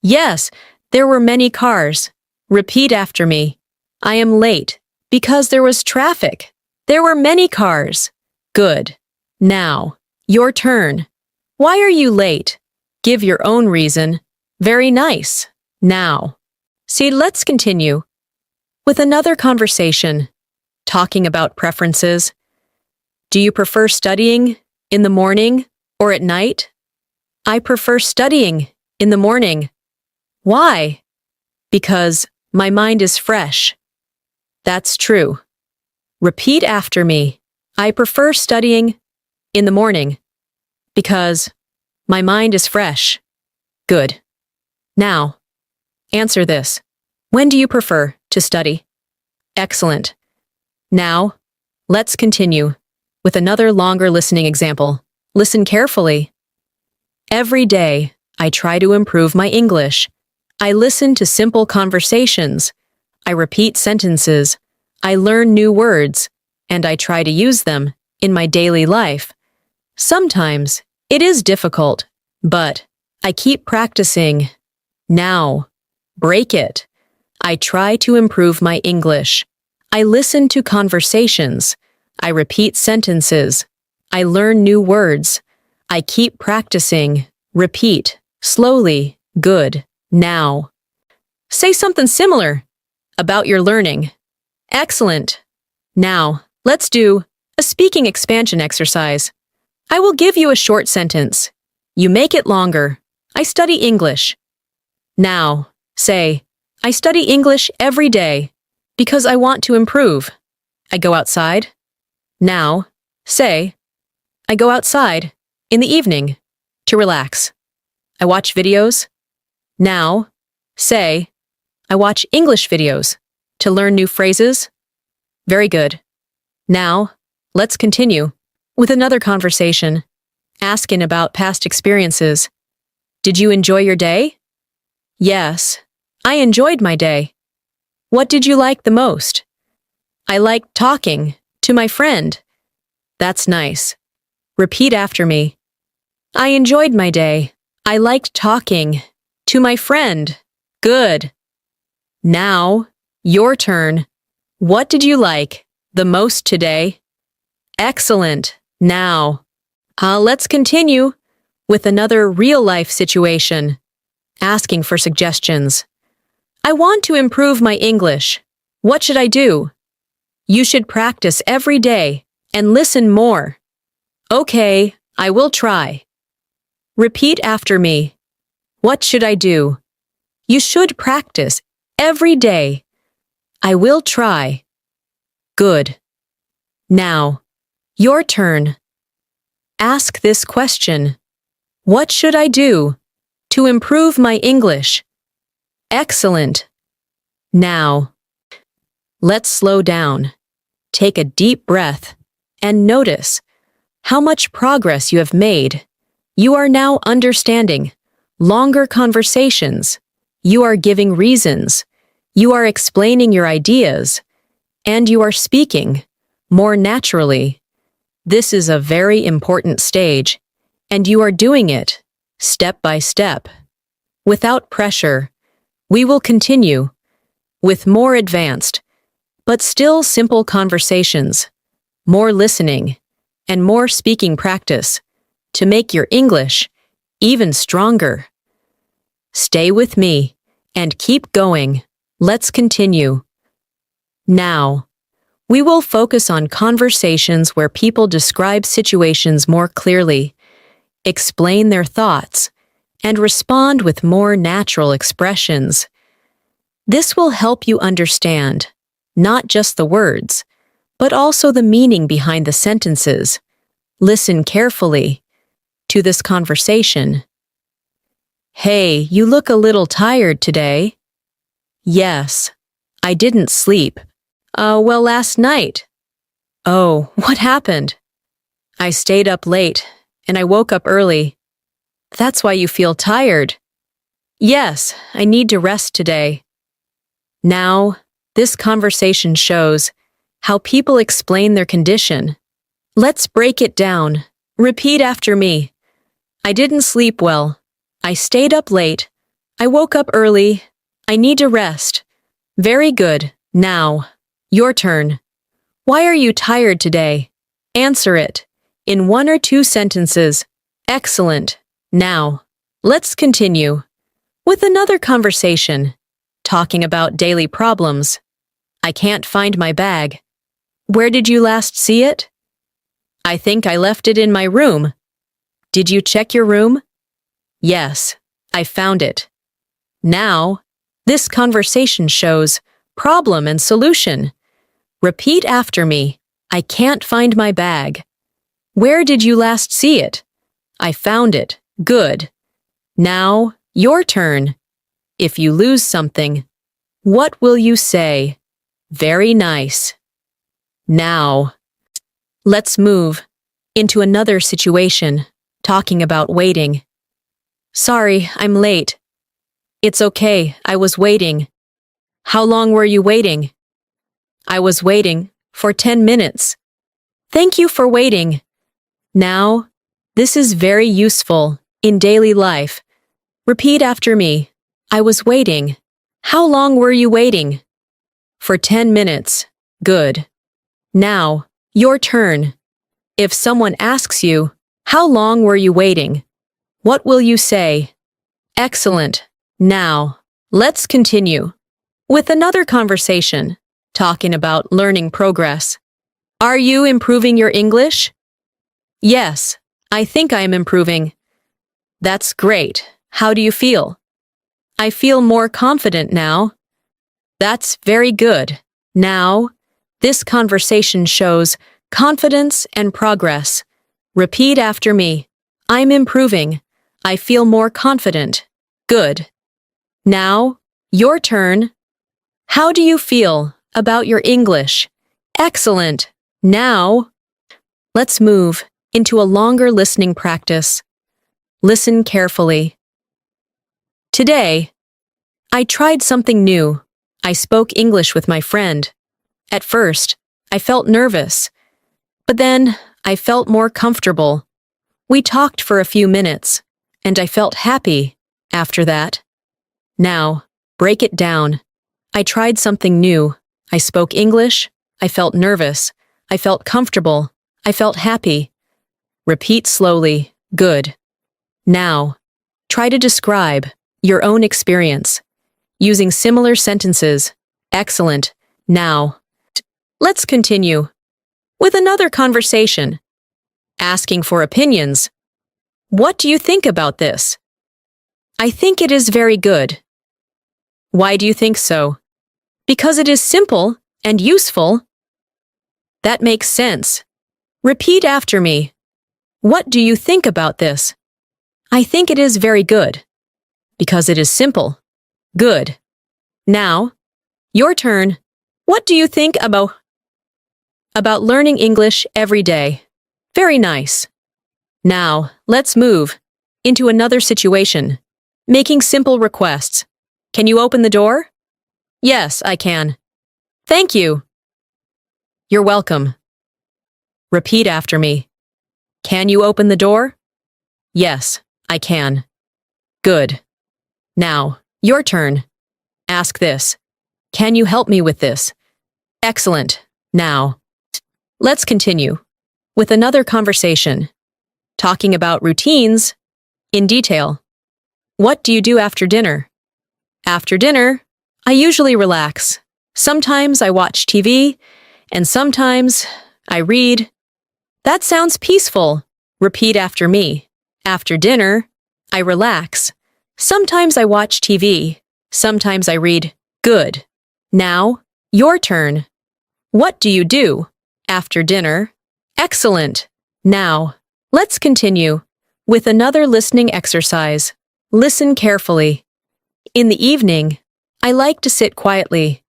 Yes, there were many cars. Repeat after me. I am late because there was traffic. There were many cars. Good. Now, your turn. Why are you late? Give your own reason. Very nice. Now. See, let's continue with another conversation, talking about preferences. Do you prefer studying in the morning or at night? I prefer studying in the morning. Why? Because my mind is fresh. That's true. Repeat after me. I prefer studying in the morning because my mind is fresh. Good. Now, answer this. When do you prefer to study? Excellent. Now, let's continue with another longer listening example. Listen carefully. Every day, I try to improve my English. I listen to simple conversations. I repeat sentences. I learn new words, and I try to use them in my daily life. Sometimes it is difficult, but I keep practicing. Now, break it. I try to improve my English. I listen to conversations. I repeat sentences. I learn new words. I keep practicing. Repeat. Slowly. Good. Now. Say something similar about your learning. Excellent. Now, let's do a speaking expansion exercise. I will give you a short sentence. You make it longer. I study English. Now, say, I study English every day because I want to improve. I go outside. Now, say, I go outside in the evening to relax. I watch videos. Now, say, I watch English videos to learn new phrases. Very good. Now, let's continue with another conversation, asking about past experiences. Did you enjoy your day? Yes, I enjoyed my day. What did you like the most? I liked talking to my friend. That's nice. Repeat after me. I enjoyed my day. I liked talking to my friend. Good. Now, your turn. What did you like the most today? Excellent. Now, let's continue with another real-life situation, asking for suggestions. I want to improve my English. What should I do? You should practice every day and listen more. Okay, I will try. Repeat after me. What should I do? You should practice every day. I will try. Good. Now, your turn. Ask this question. What should I do to improve my English? Excellent. Now, let's slow down. Take a deep breath and notice how much progress you have made. You are now understanding longer conversations. You are giving reasons. You are explaining your ideas. And you are speaking more naturally. This is a very important stage, and you are doing it step by step. Without pressure, we will continue with more advanced, but still simple conversations, more listening, and more speaking practice to make your English even stronger. Stay with me and keep going. Let's continue. Now, we will focus on conversations where people describe situations more clearly, explain their thoughts, and respond with more natural expressions. This will help you understand not just the words, but also the meaning behind the sentences. Listen carefully to this conversation. Hey, you look a little tired today. Yes, I didn't sleep. Well, last night. Oh, what happened? I stayed up late, and I woke up early. That's why you feel tired. Yes, I need to rest today. Now, this conversation shows how people explain their condition. Let's break it down. Repeat after me. I didn't sleep well. I stayed up late. I woke up early. I need to rest. Very good. Now, your turn. Why are you tired today? Answer it in 1 or 2 sentences. Excellent. Now, let's continue with another conversation, talking about daily problems. I can't find my bag. Where did you last see it? I think I left it in my room. Did you check your room? Yes, I found it. Now, this conversation shows problem and solution. Repeat after me. I can't find my bag. Where did you last see it? I found it. Good. Now, your turn. If you lose something, what will you say? Very nice. Now, let's move into another situation, talking about waiting. Sorry, I'm late. It's okay, I was waiting. How long were you waiting? I was waiting for 10 minutes. Thank you for waiting. Now, this is very useful in daily life. Repeat after me. I was waiting. How long were you waiting? For 10 minutes. Good. Now, your turn. If someone asks you, how long were you waiting? What will you say? Excellent. Now, let's continue with another conversation, talking about learning progress. Are you improving your English? Yes, I think I am improving. That's great. How do you feel? I feel more confident now. That's very good. Now, this conversation shows confidence and progress. Repeat after me. I'm improving. I feel more confident. Good. Now, your turn. How do you feel about your English? Excellent. Now, let's move into a longer listening practice. Listen carefully. Today, I tried something new. I spoke English with my friend. At first, I felt nervous, but then I felt more comfortable. We talked for a few minutes, and I felt happy after that. Now, break it down. I tried something new. I spoke English. I felt nervous. I felt comfortable. I felt happy. Repeat slowly. Good. Now, try to describe your own experience using similar sentences. Excellent. Now, let's continue with another conversation. Asking for opinions. What do you think about this? I think it is very good. Why do you think so? Because it is simple and useful. That makes sense. Repeat after me. What do you think about this? I think it is very good. Because it is simple. Good. Now, your turn. What do you think about learning English every day? Very nice. Now, let's move into another situation. Making simple requests. Can you open the door? Yes, I can. Thank you. You're welcome. Repeat after me. Can you open the door? Yes, I can. Good. Now, your turn. Ask this. Can you help me with this? Excellent. Now, let's continue with another conversation, talking about routines in detail. What do you do after dinner? After dinner, I usually relax. Sometimes I watch TV, and sometimes I read. That sounds peaceful. Repeat after me. After dinner, I relax. Sometimes I watch TV. Sometimes I read. Good. Now, your turn. What do you do after dinner? Excellent. Now, let's continue with another listening exercise. Listen carefully. In the evening, I like to sit quietly.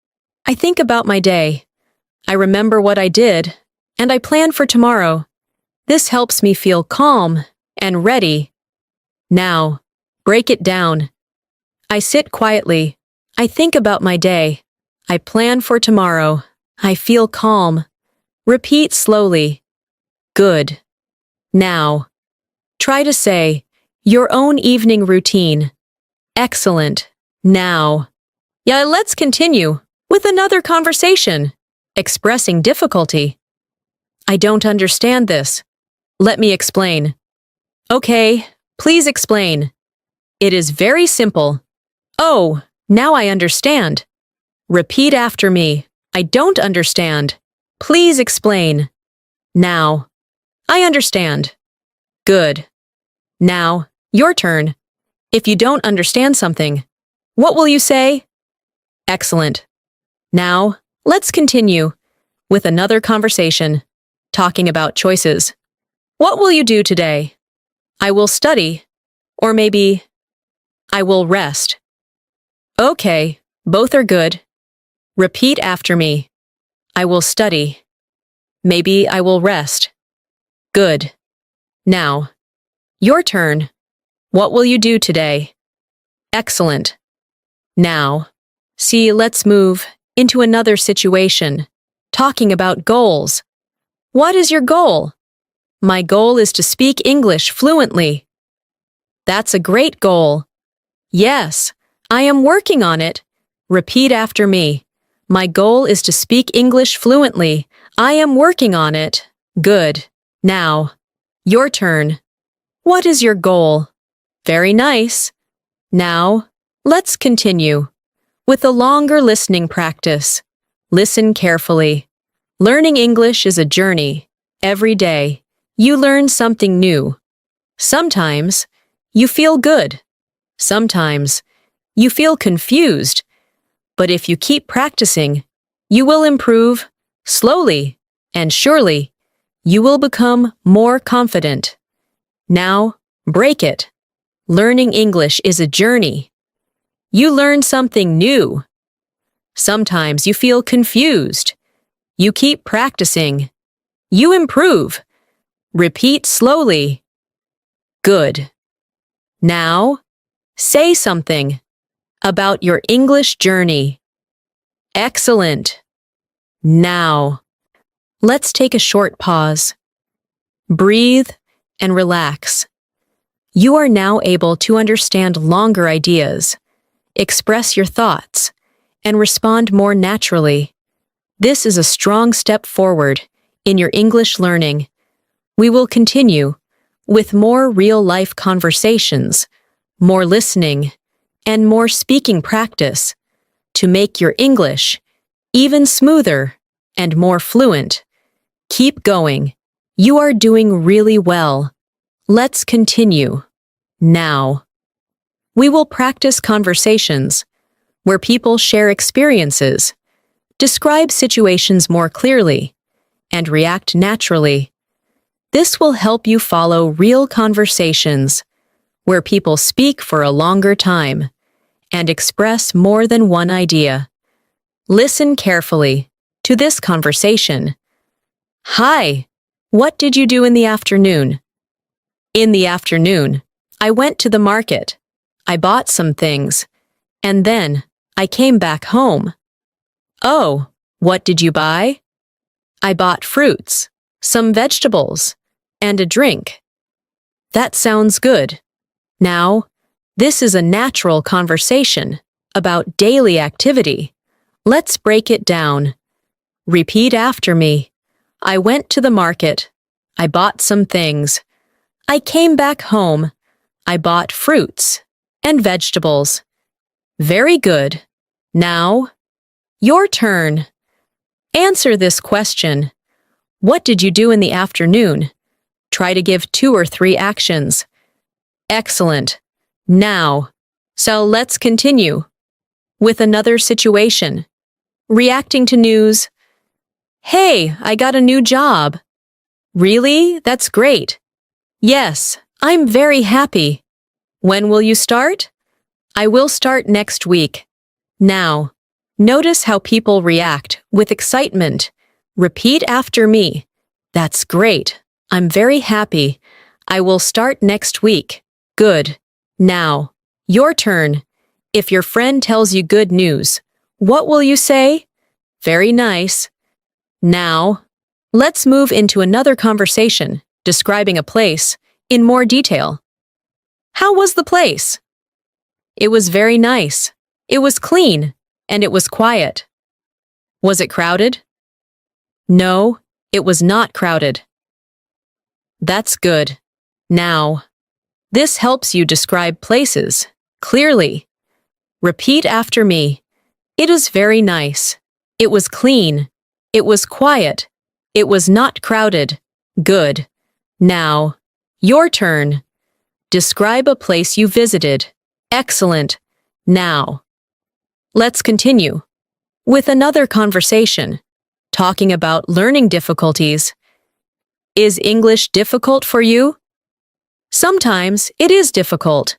I think about my day. I remember what I did, and I plan for tomorrow. This helps me feel calm and ready. Now, break it down. I sit quietly. I think about my day. I plan for tomorrow. I feel calm. Repeat slowly. Good. Now, try to say your own evening routine. Excellent. Now, let's continue with another conversation. Expressing difficulty. I don't understand this. Let me explain. Okay, please explain. It is very simple. Oh, now I understand. Repeat after me. I don't understand. Please explain. Now, I understand. Good. Now, your turn. If you don't understand something, what will you say? Excellent. Now, let's continue with another conversation, talking about choices. What will you do today? I will study, or maybe I will rest. Okay, both are good. Repeat after me. I will study. Maybe I will rest. Good. Now, your turn. What will you do today? Excellent. Now, let's move into another situation, talking about goals. What is your goal? My goal is to speak English fluently. That's a great goal. Yes, I am working on it. Repeat after me. My goal is to speak English fluently. I am working on it. Good. Now, your turn. What is your goal? Very nice. Now, let's continue with a longer listening practice. Listen carefully. Learning English is a journey. Every day, you learn something new. Sometimes, you feel good. Sometimes, you feel confused. But if you keep practicing, you will improve. Slowly and surely, you will become more confident. Now, break it. Learning English is a journey. You learn something new. Sometimes you feel confused. You keep practicing. You improve. Repeat slowly. Good. Now, say something about your English journey. Excellent. Now, let's take a short pause. Breathe and relax. You are now able to understand longer ideas, express your thoughts, and respond more naturally. This is a strong step forward in your English learning. We will continue with more real-life conversations, more listening, and more speaking practice to make your English even smoother and more fluent. Keep going. You are doing really well. Let's continue. Now, we will practice conversations where people share experiences, describe situations more clearly, and react naturally. This will help you follow real conversations where people speak for a longer time and express more than one idea. Listen carefully to this conversation. Hi, what did you do in the afternoon? In the afternoon, I went to the market. I bought some things, and then I came back home. Oh, what did you buy? I bought fruits, some vegetables, and a drink. That sounds good. Now, this is a natural conversation about daily activity. Let's break it down. Repeat after me. I went to the market. I bought some things. I came back home. I bought fruits and vegetables. Very good. Now, your turn. Answer this question. What did you do in the afternoon? Try to give 2 or 3 actions. Excellent. Now, so let's continue with another situation. Reacting to news. Hey, I got a new job. Really? That's great. Yes, I'm very happy. When will you start? I will start next week. Now, notice how people react with excitement. Repeat after me. That's great. I'm very happy. I will start next week. Good. Now, your turn. If your friend tells you good news, what will you say? Very nice. Now, let's move into another conversation, describing a place in more detail. How was the place? It was very nice. It was clean, and it was quiet. Was it crowded? No, it was not crowded. That's good. Now, this helps you describe places clearly. Repeat after me. It was very nice. It was clean. It was quiet. It was not crowded. Good. Now, your turn. Describe a place you visited. Excellent. Now, let's continue with another conversation, talking about learning difficulties. Is English difficult for you? Sometimes it is difficult.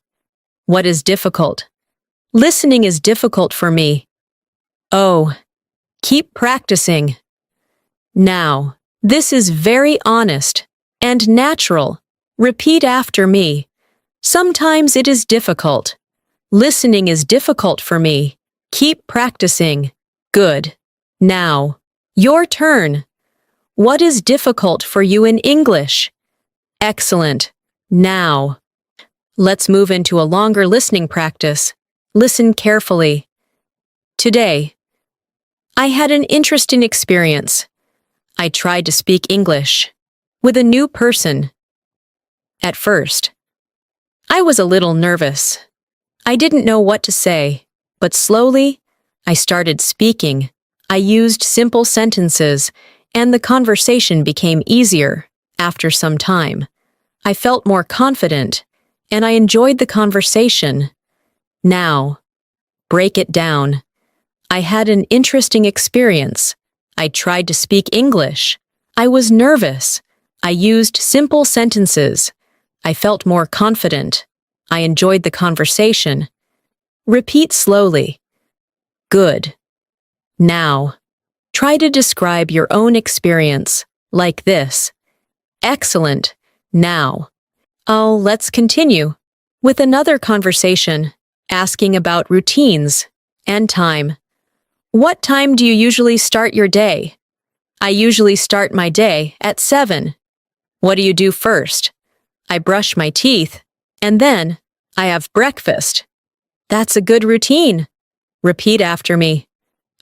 What is difficult? Listening is difficult for me. Oh, keep practicing. Now, this is very honest and natural. Repeat after me. Sometimes it is difficult. Listening is difficult for me. Keep practicing. Good. Now, your turn. What is difficult for you in English? Excellent. Now, let's move into a longer listening practice. Listen carefully. Today, I had an interesting experience. I tried to speak English with a new person. At first, I was a little nervous. I didn't know what to say, but slowly, I started speaking. I used simple sentences, and the conversation became easier. After some time, I felt more confident, and I enjoyed the conversation. Now, break it down. I had an interesting experience. I tried to speak English. I was nervous. I used simple sentences. I felt more confident. I enjoyed the conversation. Repeat slowly. Good. Now, try to describe your own experience, like this. Excellent. Now. Oh, let's continue with another conversation, asking about routines and time. What time do you usually start your day? I usually start my day at 7. What do you do first? I brush my teeth, and then I have breakfast. That's a good routine. Repeat after me.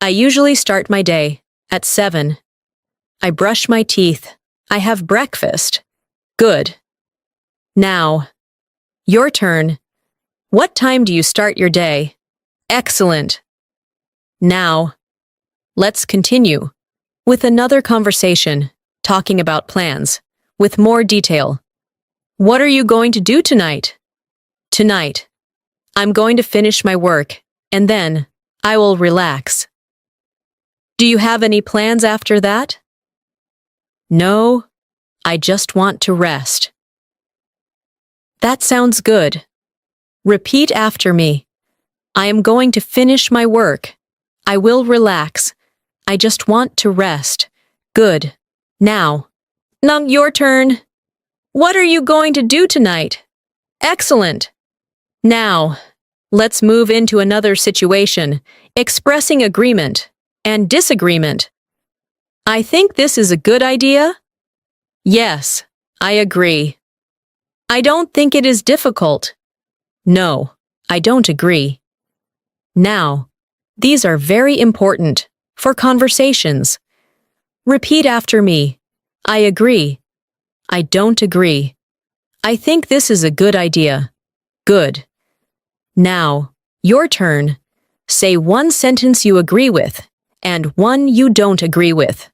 I usually start my day at 7. I brush my teeth. I have breakfast. Good. Now, your turn. What time do you start your day? Excellent. Now, let's continue with another conversation, talking about plans, with more detail. What are you going to do tonight? Tonight, I'm going to finish my work, and then I will relax. Do you have any plans after that? No, I just want to rest. That sounds good. Repeat after me. I am going to finish my work. I will relax. I just want to rest. Good. Now, your turn. What are you going to do tonight? Excellent. Now, let's move into another situation, expressing agreement and disagreement. I think this is a good idea. Yes, I agree. I don't think it is difficult. No, I don't agree. Now, these are very important for conversations. Repeat after me. I agree. I don't agree. I think this is a good idea. Good. Now, your turn. Say one sentence you agree with and one you don't agree with.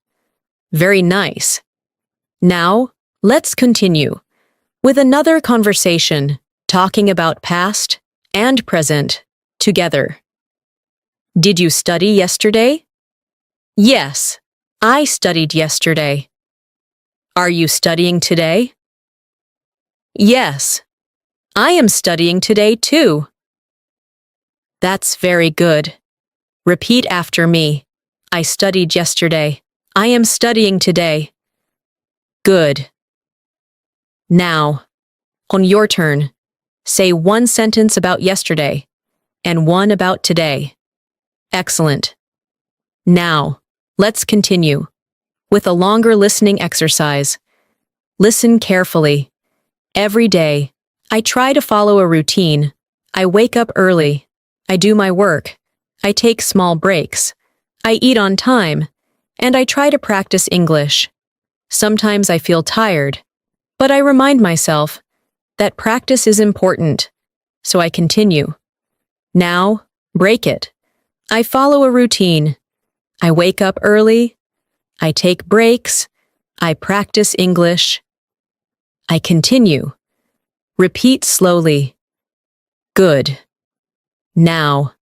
Very nice. Now, let's continue with another conversation, talking about past and present together. Did you study yesterday? Yes, I studied yesterday. Are you studying today? Yes, I am studying today too. That's very good. Repeat after me. I studied yesterday. I am studying today. Good. Now, on your turn, say one sentence about yesterday and one about today. Excellent. Now, let's continue with a longer listening exercise. Listen carefully. Every day, I try to follow a routine. I wake up early. I do my work. I take small breaks. I eat on time. And I try to practice English. Sometimes I feel tired, but I remind myself that practice is important, so I continue. Now, break it. I follow a routine. I wake up early. I take breaks. I practice English. I continue. Repeat slowly. Good. Now,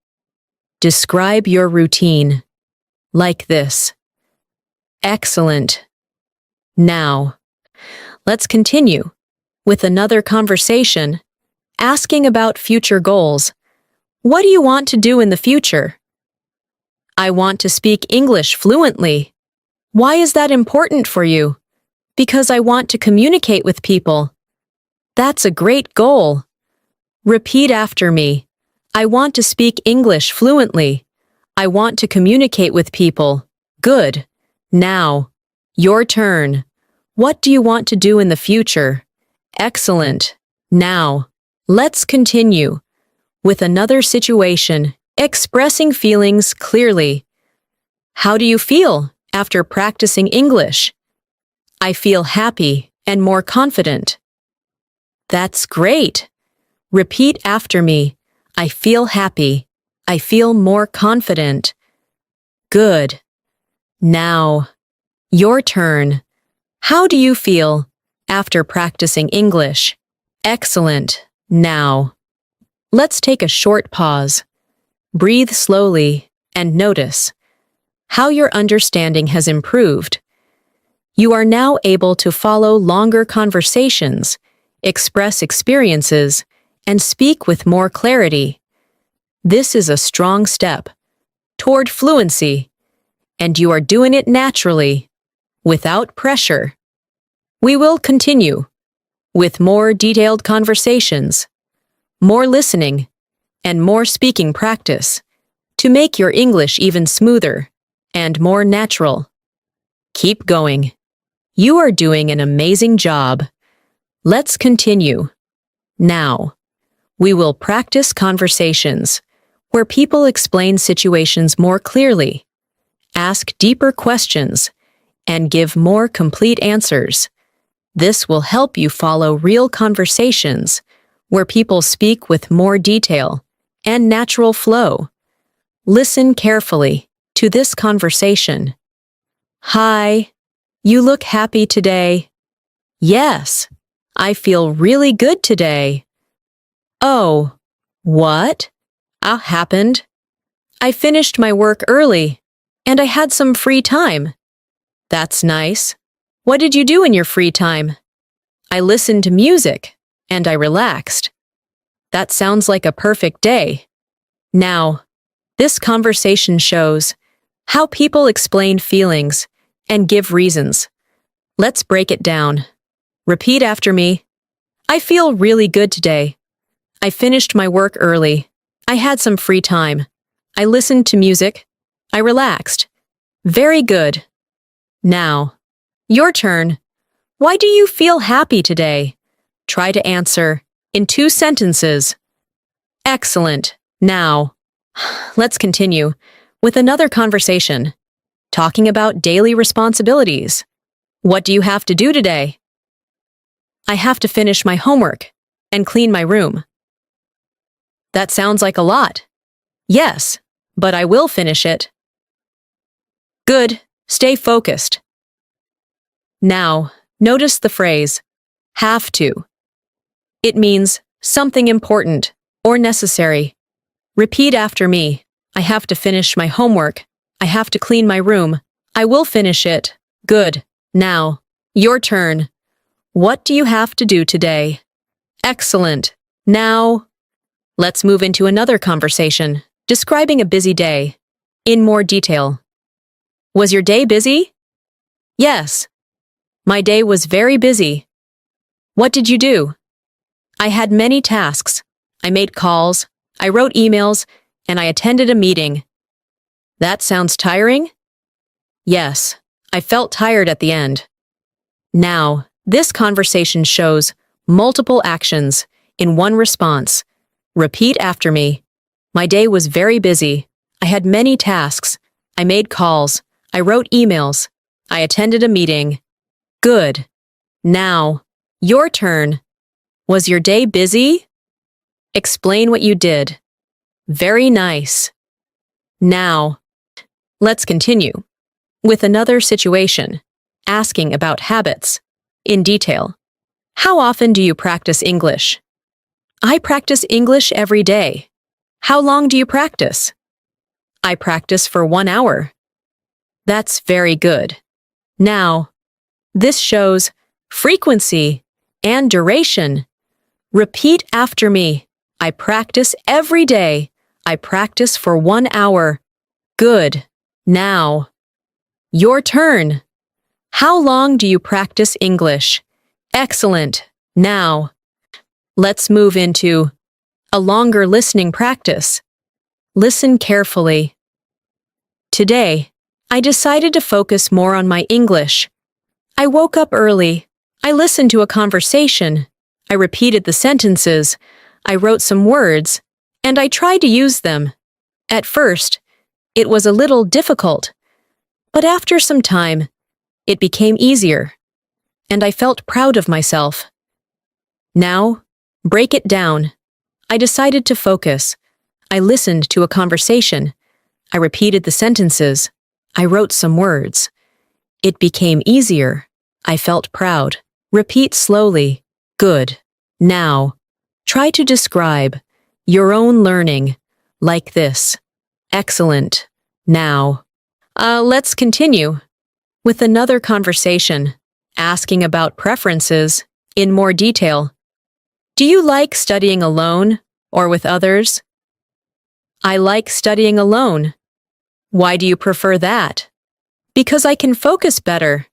describe your routine. Like this. Excellent. Now, let's continue with another conversation, asking about future goals. What do you want to do in the future? I want to speak English fluently. Why is that important for you? Because I want to communicate with people. That's a great goal. Repeat after me. I want to speak English fluently. I want to communicate with people. Good. Now, your turn. What do you want to do in the future? Excellent. Now, let's continue with another situation, expressing feelings clearly. How do you feel after practicing English? I feel happy and more confident. That's great. Repeat after me. I feel happy. I feel more confident. Good. Now, your turn. How do you feel after practicing English? Excellent. Now, let's take a short pause. Breathe slowly and notice how your understanding has improved. You are now able to follow longer conversations, express experiences, and speak with more clarity. This is a strong step toward fluency, and you are doing it naturally, without pressure. We will continue with more detailed conversations, more listening, and more speaking practice to make your English even smoother and more natural. Keep going. You are doing an amazing job. Let's continue. Now, we will practice conversations where people explain situations more clearly, ask deeper questions, and give more complete answers. This will help you follow real conversations where people speak with more detail and natural flow. Listen carefully to this conversation. Hi, you look happy today. Yes, I feel really good today. Oh, what? Happened? I finished my work early, and I had some free time. That's nice. What did you do in your free time? I listened to music, and I relaxed. That sounds like a perfect day. Now, this conversation shows how people explain feelings and give reasons. Let's break it down. Repeat after me. I feel really good today. I finished my work early. I had some free time. I listened to music. I relaxed. Very good. Now, your turn. Why do you feel happy today? Try to answer in 2 sentences. Excellent. Now, let's continue with another conversation, talking about daily responsibilities. What do you have to do today? I have to finish my homework and clean my room. That sounds like a lot. Yes, but I will finish it. Good. Stay focused. Now, notice the phrase, have to. It means something important or necessary. Repeat after me. I have to finish my homework. I have to clean my room. I will finish it. Good. Now, your turn. What do you have to do today? Excellent. Now, let's move into another conversation, describing a busy day in more detail. Was your day busy? Yes. My day was very busy. What did you do? I had many tasks. I made calls, I wrote emails, and I attended a meeting. That sounds tiring? Yes, I felt tired at the end. Now, this conversation shows multiple actions in one response. Repeat after me. My day was very busy. I had many tasks. I made calls. I wrote emails. I attended a meeting. Good. Now, your turn. Was your day busy? Explain what you did. Very nice. Now, let's continue with another situation, asking about habits in detail. How often do you practice English? I practice English every day. How long do you practice? I practice for 1 hour. That's very good. Now, this shows frequency and duration. Repeat after me. I practice every day. I practice for 1 hour. Good. Now, your turn. How long do you practice English? Excellent. Now, let's move into A longer listening practice. Listen carefully. Today, I decided to focus more on my English. I woke up early. I listened to a conversation. I repeated the sentences. I wrote some words, and I tried to use them. At first, it was a little difficult, but after some time, it became easier, and I felt proud of myself. Now, break it down. I decided to focus. I listened to a conversation. I repeated the sentences. I wrote some words. It became easier. I felt proud. Repeat slowly. Good. Now, try to describe your own learning like this. Excellent. Now, let's continue with another conversation, asking about preferences in more detail. Do you like studying alone or with others? I like studying alone. Why do you prefer that? Because I can focus better.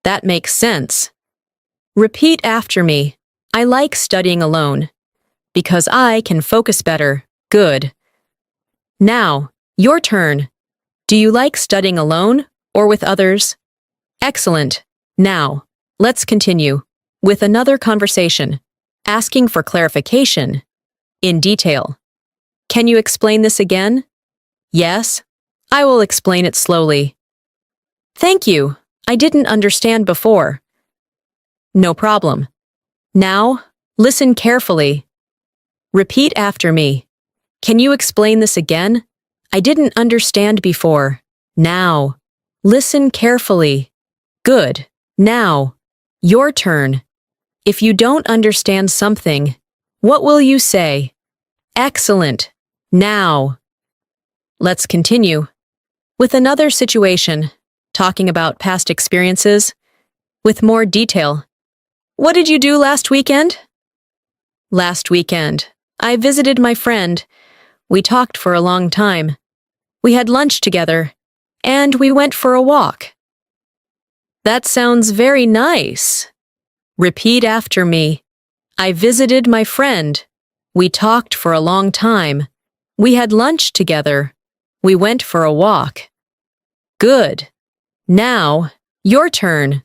That makes sense. Repeat after me. I like studying alone. Because I can focus better. Good. Now, your turn. Do you like studying alone or with others? Excellent. Now, let's continue with another conversation, asking for clarification in detail. Can you explain this again? Yes, I will explain it slowly. Thank you. I didn't understand before. No problem. Now, listen carefully. Repeat after me. Can you explain this again? I didn't understand before. Now, listen carefully. Good. Now, your turn. If you don't understand something, what will you say? Excellent. Now. Let's continue with another situation, talking about past experiences with more detail. What did you do last weekend? Last weekend, I visited my friend. We talked for a long time. We had lunch together, and we went for a walk. That sounds very nice. Repeat after me. I visited my friend. We talked for a long time. We had lunch together. We went for a walk. Good. Now, your turn.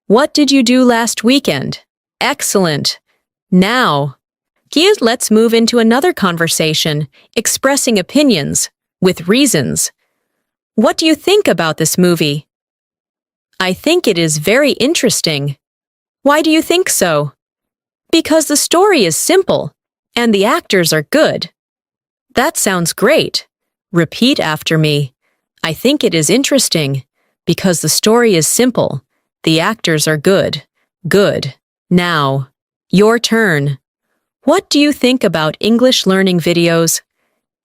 What did you do last weekend? Excellent. Now, let's move into another conversation, expressing opinions with reasons. What do you think about this movie? I think it is very interesting. Why do you think so? Because the story is simple and the actors are good. That sounds great. Repeat after me. I think it is interesting because the story is simple. The actors are good. Good. Now, your turn. What do you think about English learning videos?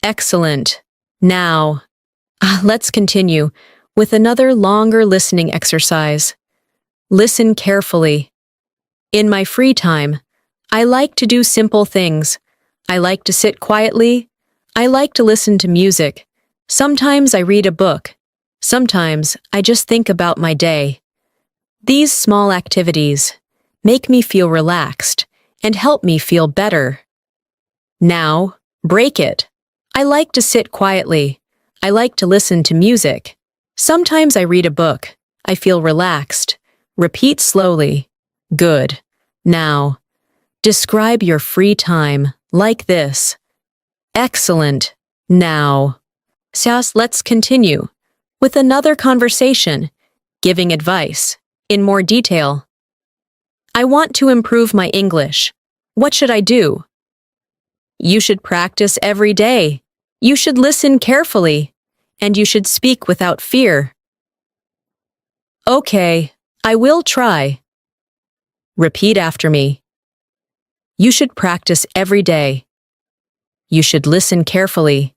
Excellent. Now, let's continue with another longer listening exercise. Listen carefully. In my free time, I like to do simple things. I like to sit quietly. I like to listen to music. Sometimes I read a book. Sometimes I just think about my day. These small activities make me feel relaxed and help me feel better. Now, break it. I like to sit quietly. I like to listen to music. Sometimes I read a book. I feel relaxed. Repeat slowly. Good. Now, describe your free time like this. Excellent. Now, let's continue with another conversation, giving advice in more detail. I want to improve my English. What should I do? You should practice every day. You should listen carefully, and you should speak without fear. Okay, I will try. Repeat after me. You should practice every day. You should listen carefully.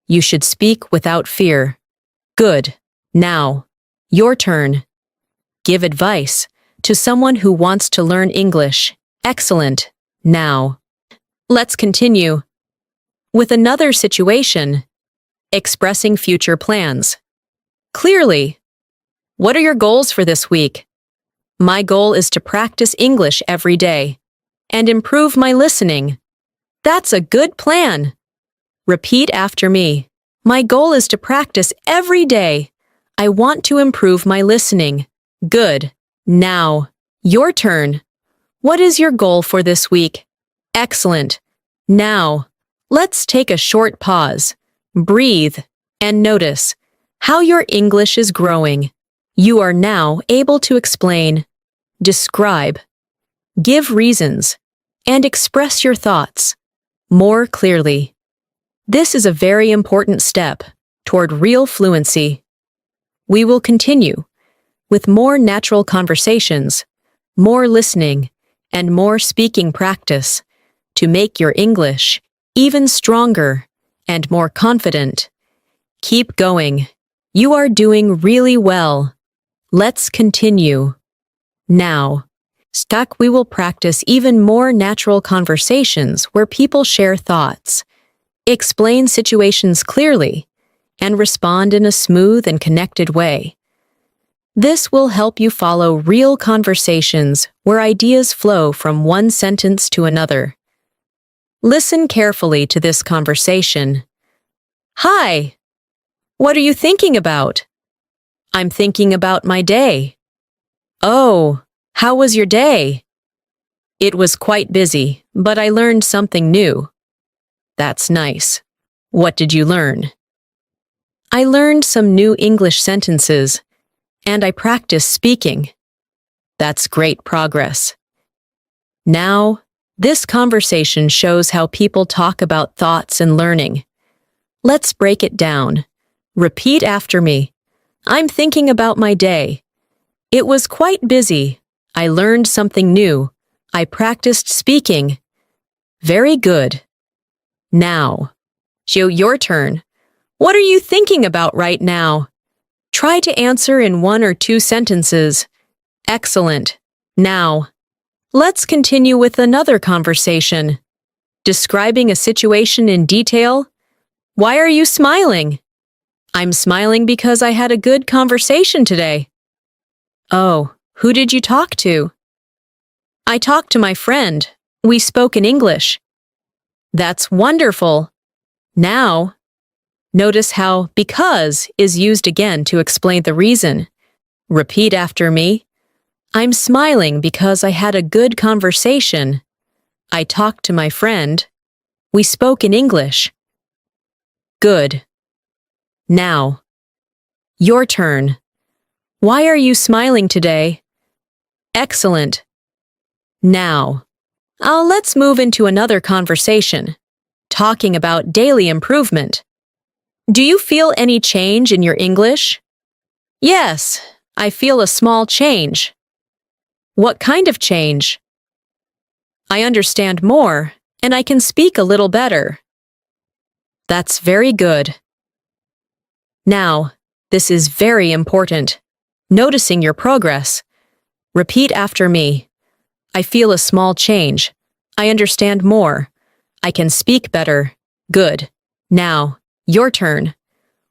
You should speak without fear. Good. Now, your turn. Give advice to someone who wants to learn English. Excellent. Now, let's continue with another situation, expressing future plans. Clearly, what are your goals for this week? My goal is to practice English every day and improve my listening. That's a good plan. Repeat after me. My goal is to practice every day. I want to improve my listening. Good. Now, your turn. What is your goal for this week? Excellent. Now, let's take a short pause. Breathe and notice how your English is growing. You are now able to explain, describe, give reasons, and express your thoughts more clearly. This is a very important step toward real fluency. We will continue with more natural conversations, more listening, and more speaking practice to make your English even stronger and more confident. Keep going. You are doing really well. Let's continue. Now, we will practice even more natural conversations where people share thoughts, explain situations clearly, and respond in a smooth and connected way. This will help you follow real conversations where ideas flow from one sentence to another. Listen carefully to this conversation. Hi. What are you thinking about? I'm thinking about my day. Oh, how was your day? It was quite busy, but I learned something new. That's nice. What did you learn? I learned some new English sentences, and I practiced speaking. That's great progress. Now, this conversation shows how people talk about thoughts and learning. Let's break it down. Repeat after me. I'm thinking about my day. It was quite busy. I learned something new. I practiced speaking. Very good. Now, Joe, your turn. What are you thinking about right now? Try to answer in 1 or 2 sentences. Excellent. Now, let's continue with another conversation. Describing a situation in detail. Why are you smiling? I'm smiling because I had a good conversation today. Oh, who did you talk to? I talked to my friend. We spoke in English. That's wonderful. Now, notice how because is used again to explain the reason. Repeat after me. I'm smiling because I had a good conversation. I talked to my friend. We spoke in English. Good. Now, your turn. Why are you smiling today? Excellent. Now, let's move into another conversation, talking about daily improvement. Do you feel any change in your English? Yes, I feel a small change. What kind of change? I understand more, and I can speak a little better. That's very good. Now, this is very important. Noticing your progress. Repeat after me. I feel a small change. I understand more. I can speak better. Good. Now, your turn.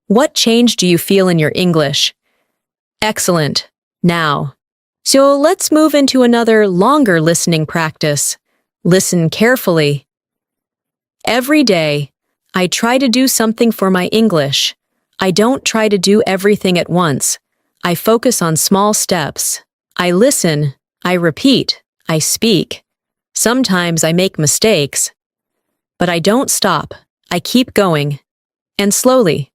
What change do you feel in your English? Excellent. Now, so let's move into another longer listening practice. Listen carefully. Every day, I try to do something for my English. I don't try to do everything at once. I focus on small steps. I listen. I repeat. I speak. Sometimes I make mistakes. But I don't stop. I keep going. And slowly,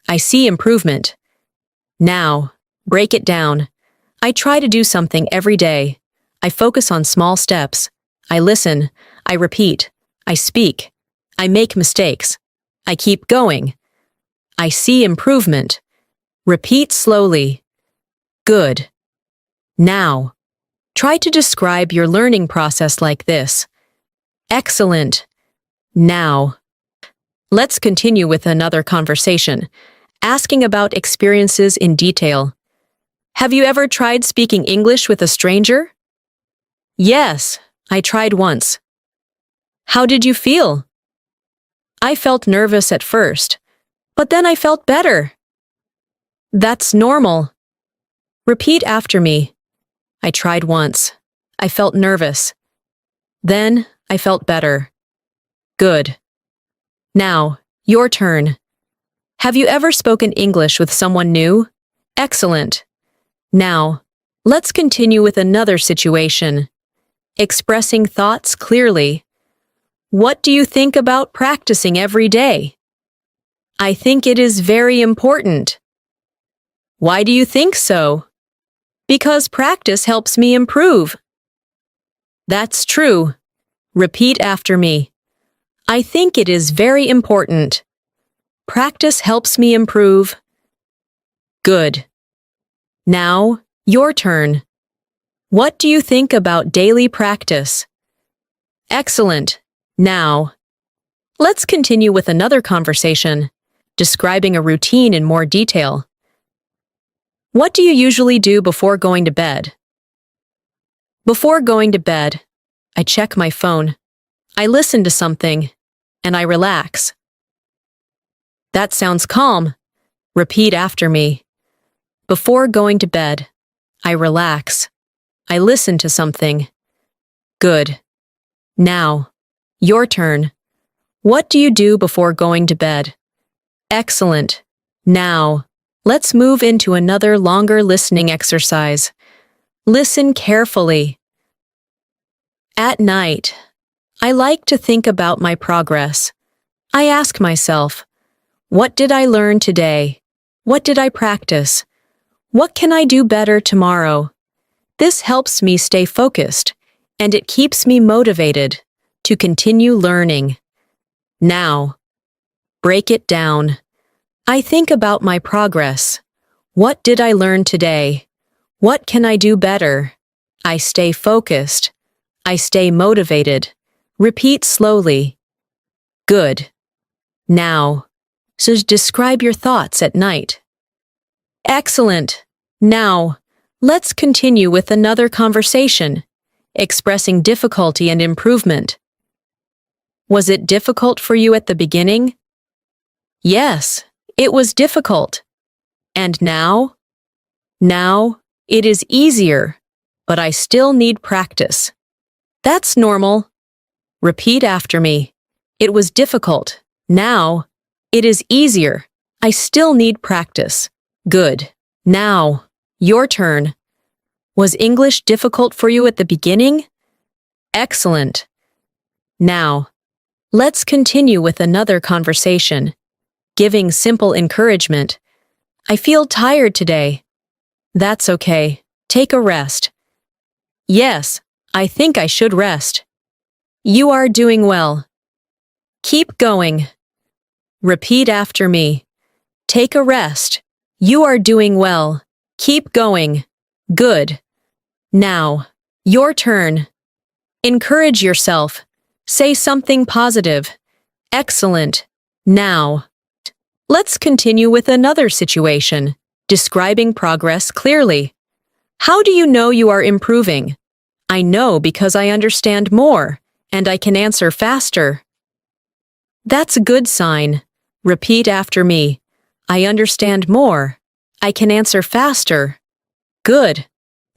I see improvement. Now, break it down. I try to do something every day. I focus on small steps. I listen. I repeat. I speak. I make mistakes. I keep going. I see improvement. Repeat slowly. Good. Now, try to describe your learning process like this. Excellent. Now, let's continue with another conversation, asking about experiences in detail. Have you ever tried speaking English with a stranger? Yes, I tried once. How did you feel? I felt nervous at first, but then I felt better. That's normal. Repeat after me. I tried once. I felt nervous. Then I felt better. Good. Now, your turn. Have you ever spoken English with someone new? Excellent. Now, let's continue with another situation. Expressing thoughts clearly. What do you think about practicing every day? I think it is very important. Why do you think so? Because practice helps me improve. That's true. Repeat after me. I think it is very important. Practice helps me improve. Good. Now, your turn. What do you think about daily practice? Excellent. Now, let's continue with another conversation, describing a routine in more detail. What do you usually do before going to bed? Before going to bed, I check my phone, I listen to something, and I relax. That sounds calm. Repeat after me. Before going to bed, I relax. I listen to something. Good. Now, your turn. What do you do before going to bed? Excellent. Now, let's move into another longer listening exercise. Listen carefully. At night, I like to think about my progress. I ask myself, what did I learn today? What did I practice? What can I do better tomorrow? This helps me stay focused, and it keeps me motivated to continue learning. Now, break it down. I think about my progress. What did I learn today? What can I do better? I stay focused. I stay motivated. Repeat slowly. Good. Now, so describe your thoughts at night. Excellent. Now, let's continue with another conversation, expressing difficulty and improvement. Was it difficult for you at the beginning? Yes, it was difficult. And now? Now, it is easier, but I still need practice. That's normal. Repeat after me. It was difficult. Now, it is easier. I still need practice. Good. Now, your turn. Was English difficult for you at the beginning? Excellent. Now, let's continue with another conversation, giving simple encouragement. I feel tired today. That's okay. Take a rest. Yes, I think I should rest. You are doing well. Keep going. Repeat after me. Take a rest. You are doing well. Keep going. Good. Now, your turn. Encourage yourself. Say something positive. Excellent. Now, let's continue with another situation, describing progress clearly. How do you know you are improving? I know because I understand more, and I can answer faster. That's a good sign. Repeat after me. I understand more. I can answer faster. Good.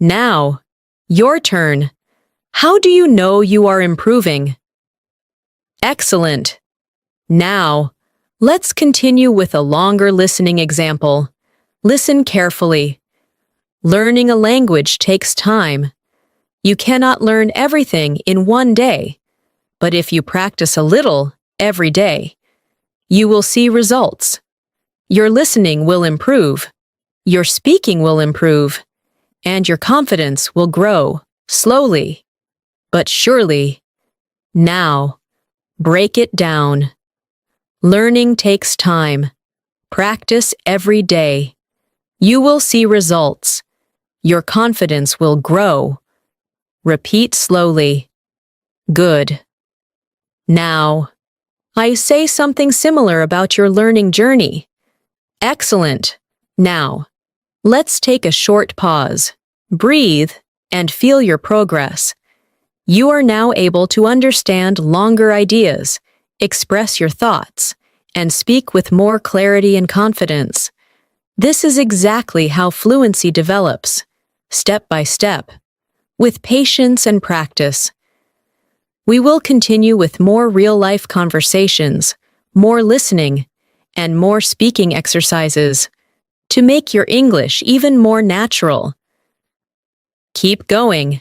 Now, your turn. How do you know you are improving? Excellent. Now, let's continue with a longer listening example. Listen carefully. Learning a language takes time. You cannot learn everything in one day, but if you practice a little every day, you will see results. Your listening will improve, your speaking will improve, and your confidence will grow slowly, but surely. Now, break it down. Learning takes time. Practice every day. You will see results. Your confidence will grow. Repeat slowly. Good. Now, I say something similar about your learning journey. Excellent. Now, let's take a short pause. Breathe and feel your progress. You are now able to understand longer ideas, express your thoughts, and speak with more clarity and confidence. This is exactly how fluency develops, step by step, with patience and practice. We will continue with more real-life conversations, more listening, and more speaking exercises to make your English even more natural. Keep going.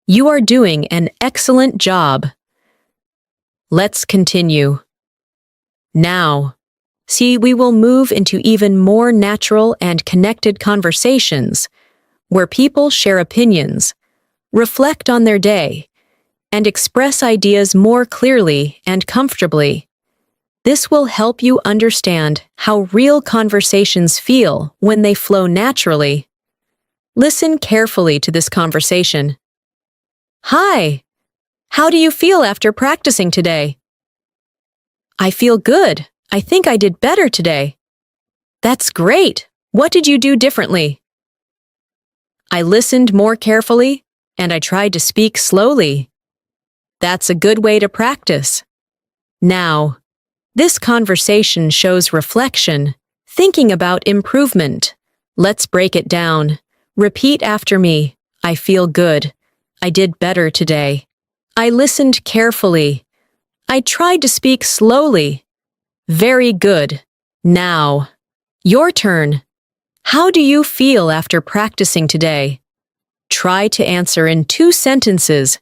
You are doing an excellent job. Let's continue. Now, we will move into even more natural and connected conversations where people share opinions, reflect on their day, and express ideas more clearly and comfortably. This will help you understand how real conversations feel when they flow naturally. Listen carefully to this conversation. Hi, how do you feel after practicing today? I feel good. I think I did better today. That's great. What did you do differently? I listened more carefully, and I tried to speak slowly. That's a good way to practice. Now, this conversation shows reflection, thinking about improvement. Let's break it down. Repeat after me. I feel good. I did better today. I listened carefully. I tried to speak slowly. Very good. Now, your turn. How do you feel after practicing today? Try to answer in 2 sentences.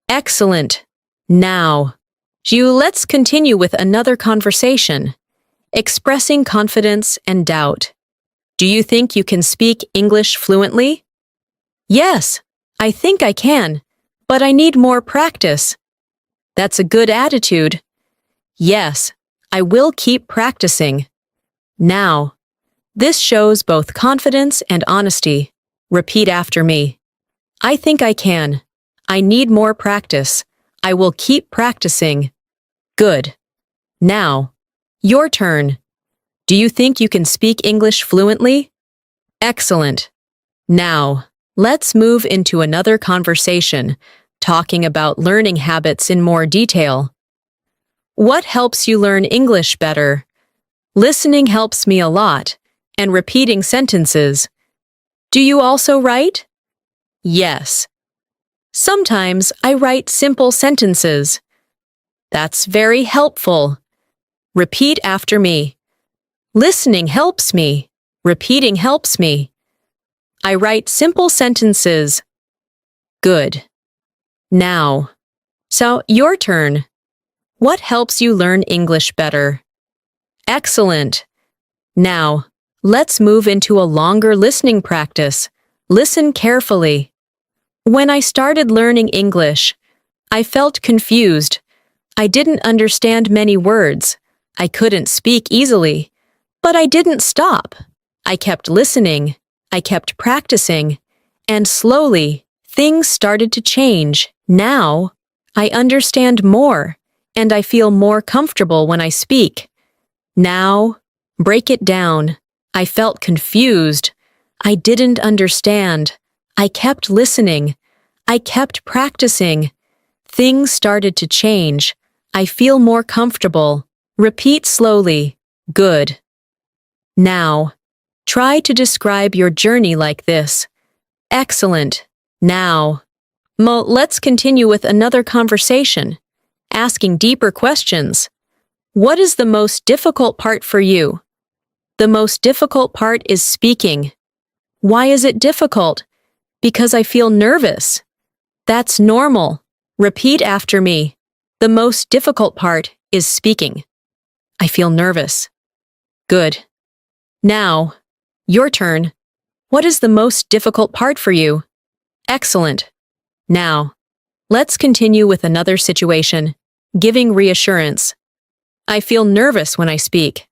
Excellent. Now, let's continue with another conversation. Expressing confidence and doubt. Do you think you can speak English fluently? Yes, I think I can, but I need more practice. That's a good attitude. Yes, I will keep practicing. Now, this shows both confidence and honesty. Repeat after me. I think I can. I need more practice. I will keep practicing. Good. Now, your turn. Do you think you can speak English fluently? Excellent. Now, let's move into another conversation, talking about learning habits in more detail. What helps you learn English better? Listening helps me a lot, and repeating sentences. Do you also write? Yes. Sometimes I write simple sentences. That's very helpful. Repeat after me. Listening helps me. Repeating helps me. I write simple sentences. Good. Now, your turn. What helps you learn English better? Excellent. Now, let's move into a longer listening practice. Listen carefully. When I started learning English, I felt confused. I didn't understand many words. I couldn't speak easily. But I didn't stop. I kept listening. I kept practicing. And slowly, things started to change. Now, I understand more, and I feel more comfortable when I speak. Now, break it down. I felt confused. I didn't understand. I kept listening. I kept practicing. Things started to change. I feel more comfortable. Repeat slowly. Good. Now, try to describe your journey like this. Excellent. Now, let's continue with another conversation, asking deeper questions. What is the most difficult part for you? The most difficult part is speaking. Why is it difficult? Because I feel nervous. That's normal. Repeat after me. The most difficult part is speaking. I feel nervous. Good. Now, your turn. What is the most difficult part for you? Excellent. Now, let's continue with another situation, giving reassurance. I feel nervous when I speak.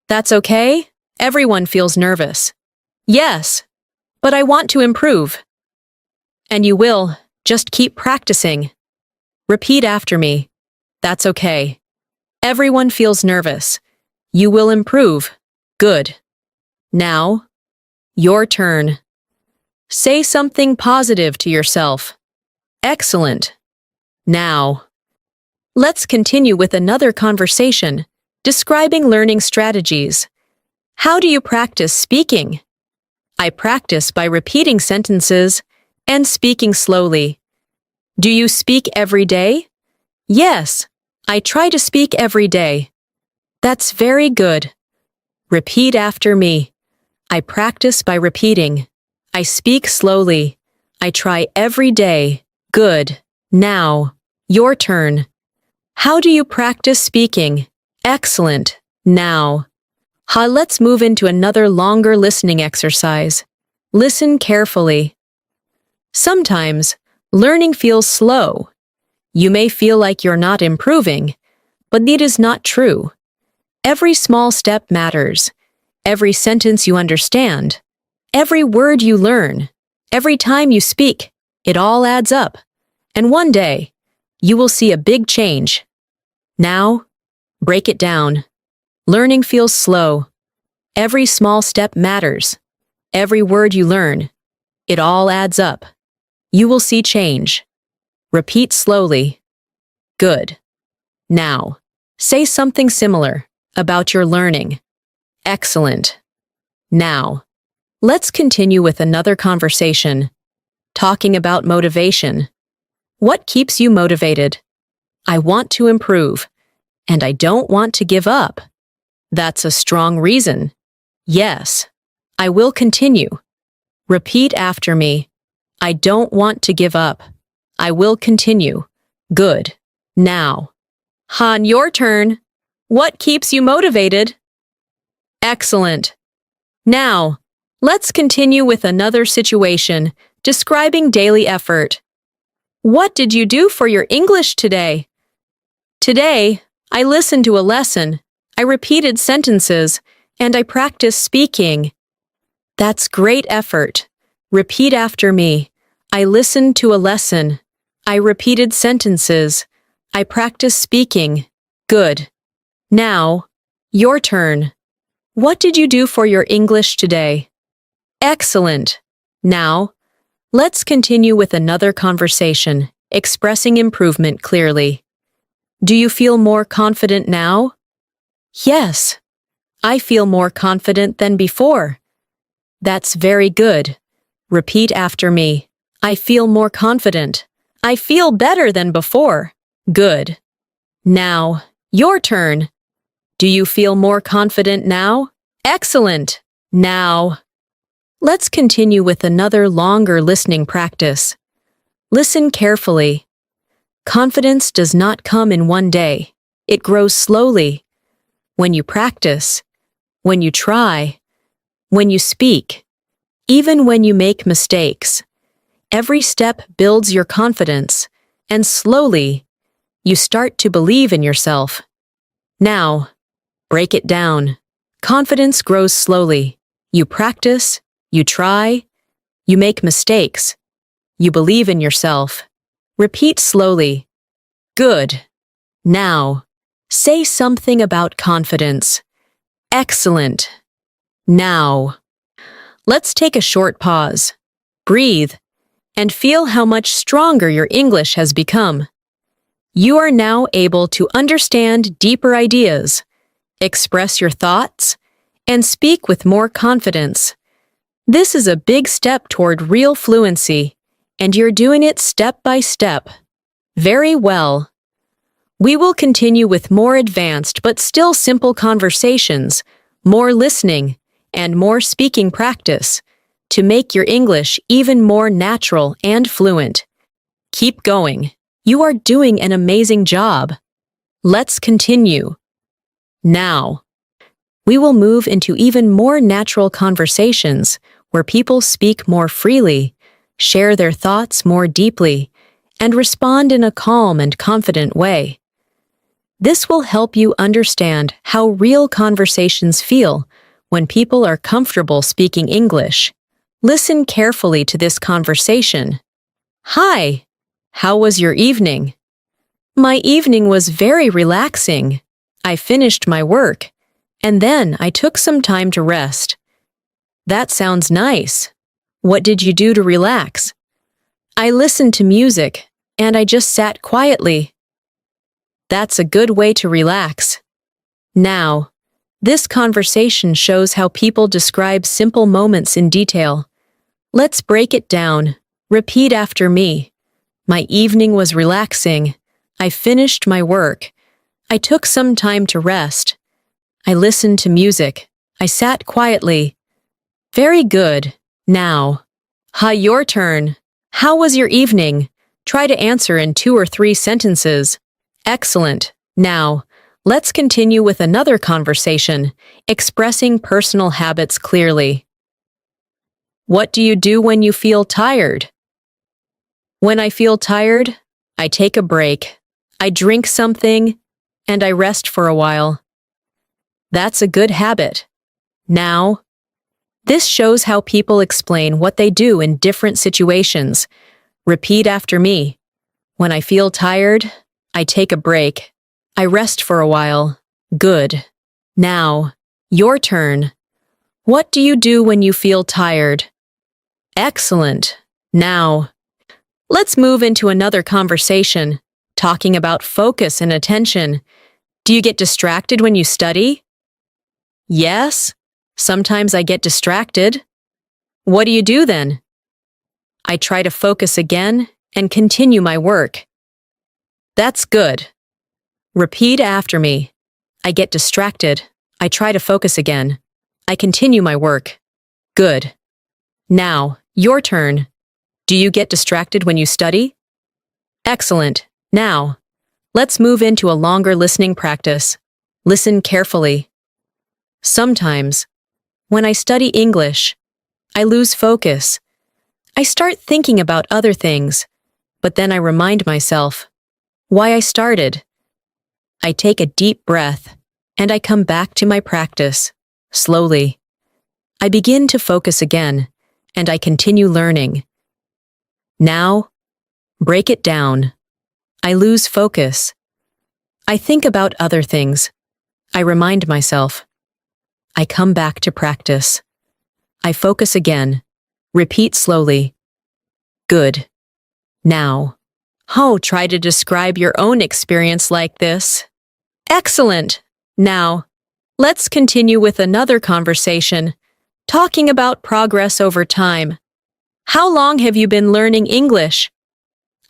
That's okay. Everyone feels nervous. Yes, but I want to improve. And you will. Just keep practicing. Repeat after me. That's okay. Everyone feels nervous. You will improve. Good. Now, your turn. Say something positive to yourself. Excellent. Now, let's continue with another conversation, describing learning strategies. How do you practice speaking? I practice by repeating sentences and speaking slowly. Do you speak every day? Yes, I try to speak every day. That's very good. Repeat after me. I practice by repeating. I speak slowly. I try every day. Good. Now, your turn. How do you practice speaking? Excellent. Now. Let's move into another longer listening exercise. Listen carefully. Sometimes, learning feels slow. You may feel like you're not improving, but it is not true. Every small step matters. Every sentence you understand. Every word you learn. Every time you speak. It all adds up. And one day, you will see a big change. Now, break it down. Learning feels slow. Every small step matters. Every word you learn. It all adds up. You will see change. Repeat slowly. Good. Now, say something similar about your learning. Excellent. Now, let's continue with another conversation. Talking about motivation. What keeps you motivated? I want to improve, and I don't want to give up. That's a strong reason. Yes, I will continue. Repeat after me. I don't want to give up. I will continue. Good. Now. Han, your turn. What keeps you motivated? Excellent. Now, let's continue with another situation, describing daily effort. What did you do for your English today? Today, I listened to a lesson, I repeated sentences, and I practiced speaking. That's great effort. Repeat after me. I listened to a lesson. I repeated sentences. I practiced speaking. Good. Now, your turn. What did you do for your English today? Excellent. Now, let's continue with another conversation, expressing improvement clearly. Do you feel more confident now? Yes. I feel more confident than before. That's very good. Repeat after me. I feel more confident. I feel better than before. Good. Now, your turn. Do you feel more confident now? Excellent. Now. Let's continue with another longer listening practice. Listen carefully. Confidence does not come in one day. It grows slowly. When you practice, when you try, when you speak, even when you make mistakes. Every step builds your confidence, and slowly, you start to believe in yourself. Now, break it down. Confidence grows slowly. You practice, you try, you make mistakes. You believe in yourself. Repeat slowly. Good. Now, say something about confidence. Excellent. Now. Let's take a short pause. Breathe, and feel how much stronger your English has become. You are now able to understand deeper ideas, express your thoughts, and speak with more confidence. This is a big step toward real fluency, and you're doing it step by step. Very well. We will continue with more advanced but still simple conversations, more listening, and more speaking practice to make your English even more natural and fluent. Keep going. You are doing an amazing job. Let's continue. Now, we will move into even more natural conversations where people speak more freely, share their thoughts more deeply, and respond in a calm and confident way. This will help you understand how real conversations feel when people are comfortable speaking English. Listen carefully to this conversation. Hi, how was your evening? My evening was very relaxing. I finished my work, and then I took some time to rest. That sounds nice. What did you do to relax? I listened to music, and I just sat quietly. That's a good way to relax. Now, this conversation shows how people describe simple moments in detail. Let's break it down. Repeat after me. My evening was relaxing. I finished my work. I took some time to rest. I listened to music. I sat quietly. Very good. Now. Your turn. How was your evening? Try to answer in 2 or 3 sentences. Excellent. Now, let's continue with another conversation, expressing personal habits clearly. What do you do when you feel tired? When I feel tired, I take a break. I drink something, and I rest for a while. That's a good habit. Now, this shows how people explain what they do in different situations. Repeat after me. When I feel tired, I take a break. I rest for a while. Good. Now, your turn. What do you do when you feel tired? Excellent. Now, let's move into another conversation, talking about focus and attention. Do you get distracted when you study? Yes. Sometimes I get distracted. What do you do then? I try to focus again and continue my work. That's good. Repeat after me. I get distracted. I try to focus again. I continue my work. Good. Now, your turn. Do you get distracted when you study? Excellent. Now, let's move into a longer listening practice. Listen carefully. Sometimes, when I study English, I lose focus. I start thinking about other things, but then I remind myself why I started. I take a deep breath, and I come back to my practice, slowly. I begin to focus again, and I continue learning. Now, break it down. I lose focus. I think about other things. I remind myself. I come back to practice. I focus again. Repeat slowly. Good. Now. Try to describe your own experience like this. Excellent. Now, let's continue with another conversation, talking about progress over time. How long have you been learning English?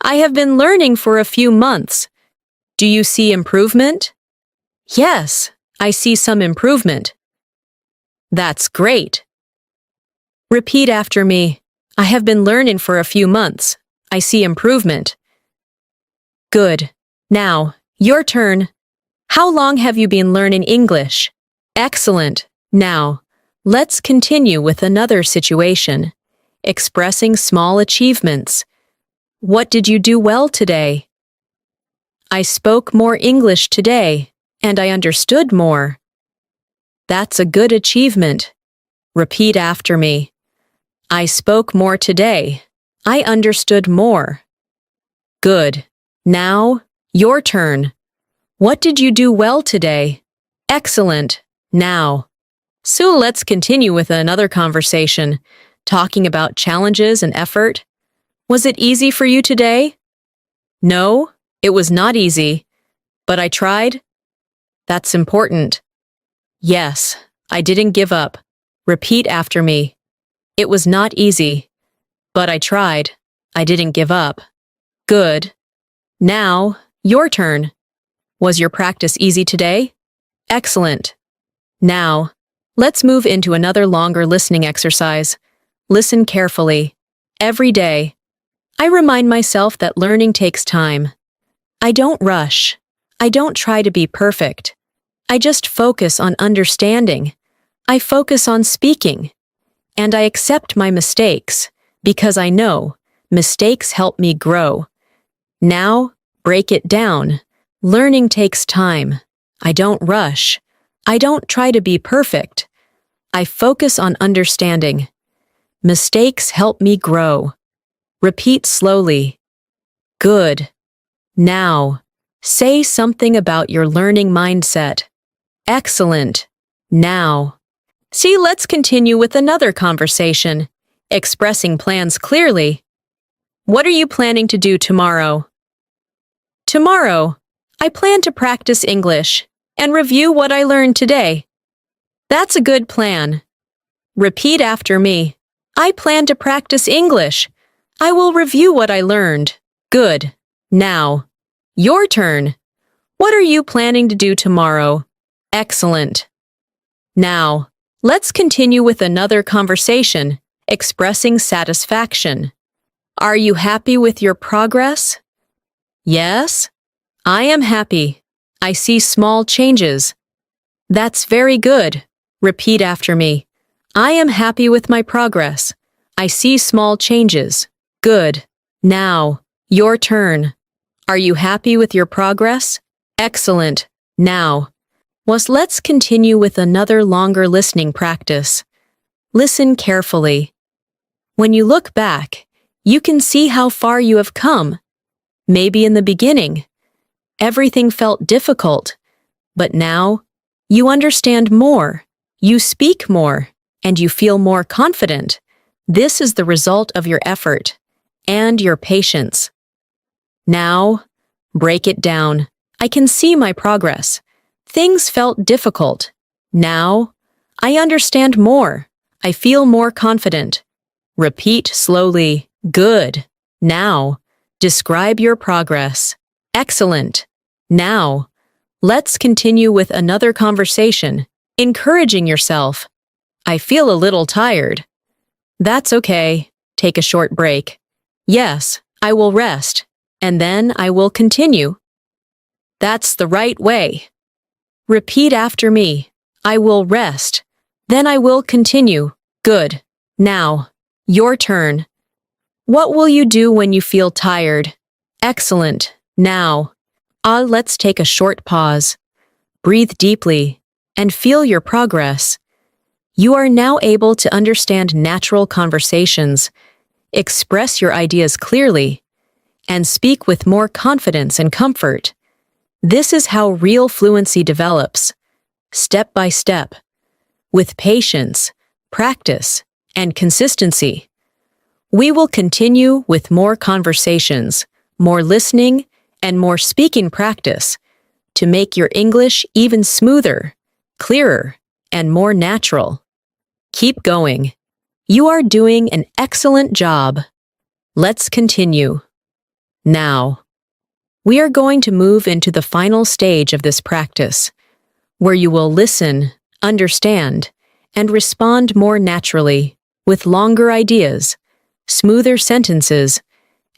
I have been learning for a few months. Do you see improvement? Yes, I see some improvement. That's great. Repeat after me. I have been learning for a few months. I see improvement. Good. Now, your turn. How long have you been learning English? Excellent. Now, let's continue with another situation, expressing small achievements. What did you do well today? I spoke more English today, and I understood more. That's a good achievement. Repeat after me. I spoke more today. I understood more. Good. Now, your turn. What did you do well today? Excellent. Now. So let's continue with another conversation, talking about challenges and effort. Was it easy for you today? No, it was not easy, but I tried. That's important. Yes, I didn't give up. Repeat after me. It was not easy, but I tried. I didn't give up. Good. Now, your turn. Was your practice easy today? Excellent. Now, let's move into another longer listening exercise. Listen carefully. Every day, I remind myself that learning takes time. I don't rush. I don't try to be perfect. I just focus on understanding. I focus on speaking. And I accept my mistakes, because I know mistakes help me grow. Now, break it down. Learning takes time. I don't rush. I don't try to be perfect. I focus on understanding. Mistakes help me grow. Repeat slowly. Good. Now, say something about your learning mindset. Excellent. Now. See, let's continue with another conversation, expressing plans clearly. What are you planning to do tomorrow? Tomorrow, I plan to practice English and review what I learned today. That's a good plan. Repeat after me. I plan to practice English. I will review what I learned. Good. Now, your turn. What are you planning to do tomorrow? Excellent. Now, let's continue with another conversation, expressing satisfaction. Are you happy with your progress? Yes, I am happy. I see small changes. That's very good. Repeat after me. I am happy with my progress. I see small changes. Good. Now, your turn. Are you happy with your progress? Excellent. Now, let's continue with another longer listening practice. Listen carefully. When you look back, you can see how far you have come. Maybe in the beginning, everything felt difficult, but now you understand more, you speak more, and you feel more confident. This is the result of your effort and your patience. Now, break it down. I can see my progress. Things felt difficult. Now, I understand more. I feel more confident. Repeat slowly. Good. Now, describe your progress. Excellent. Now, let's continue with another conversation, encouraging yourself. I feel a little tired. That's okay. Take a short break. Yes, I will rest, and then I will continue. That's the right way. Repeat after me. I will rest, then I will continue. Good. Now, your turn. What will you do when you feel tired? Excellent. Now, let's take a short pause. Breathe deeply and feel your progress. You are now able to understand natural conversations, express your ideas clearly, and speak with more confidence and comfort. This is how real fluency develops, step by step, with patience, practice, and consistency. We will continue with more conversations, more listening, and more speaking practice to make your English even smoother, clearer, and more natural. Keep going. You are doing an excellent job. Let's continue. Now, we are going to move into the final stage of this practice, where you will listen, understand, and respond more naturally, with longer ideas, smoother sentences,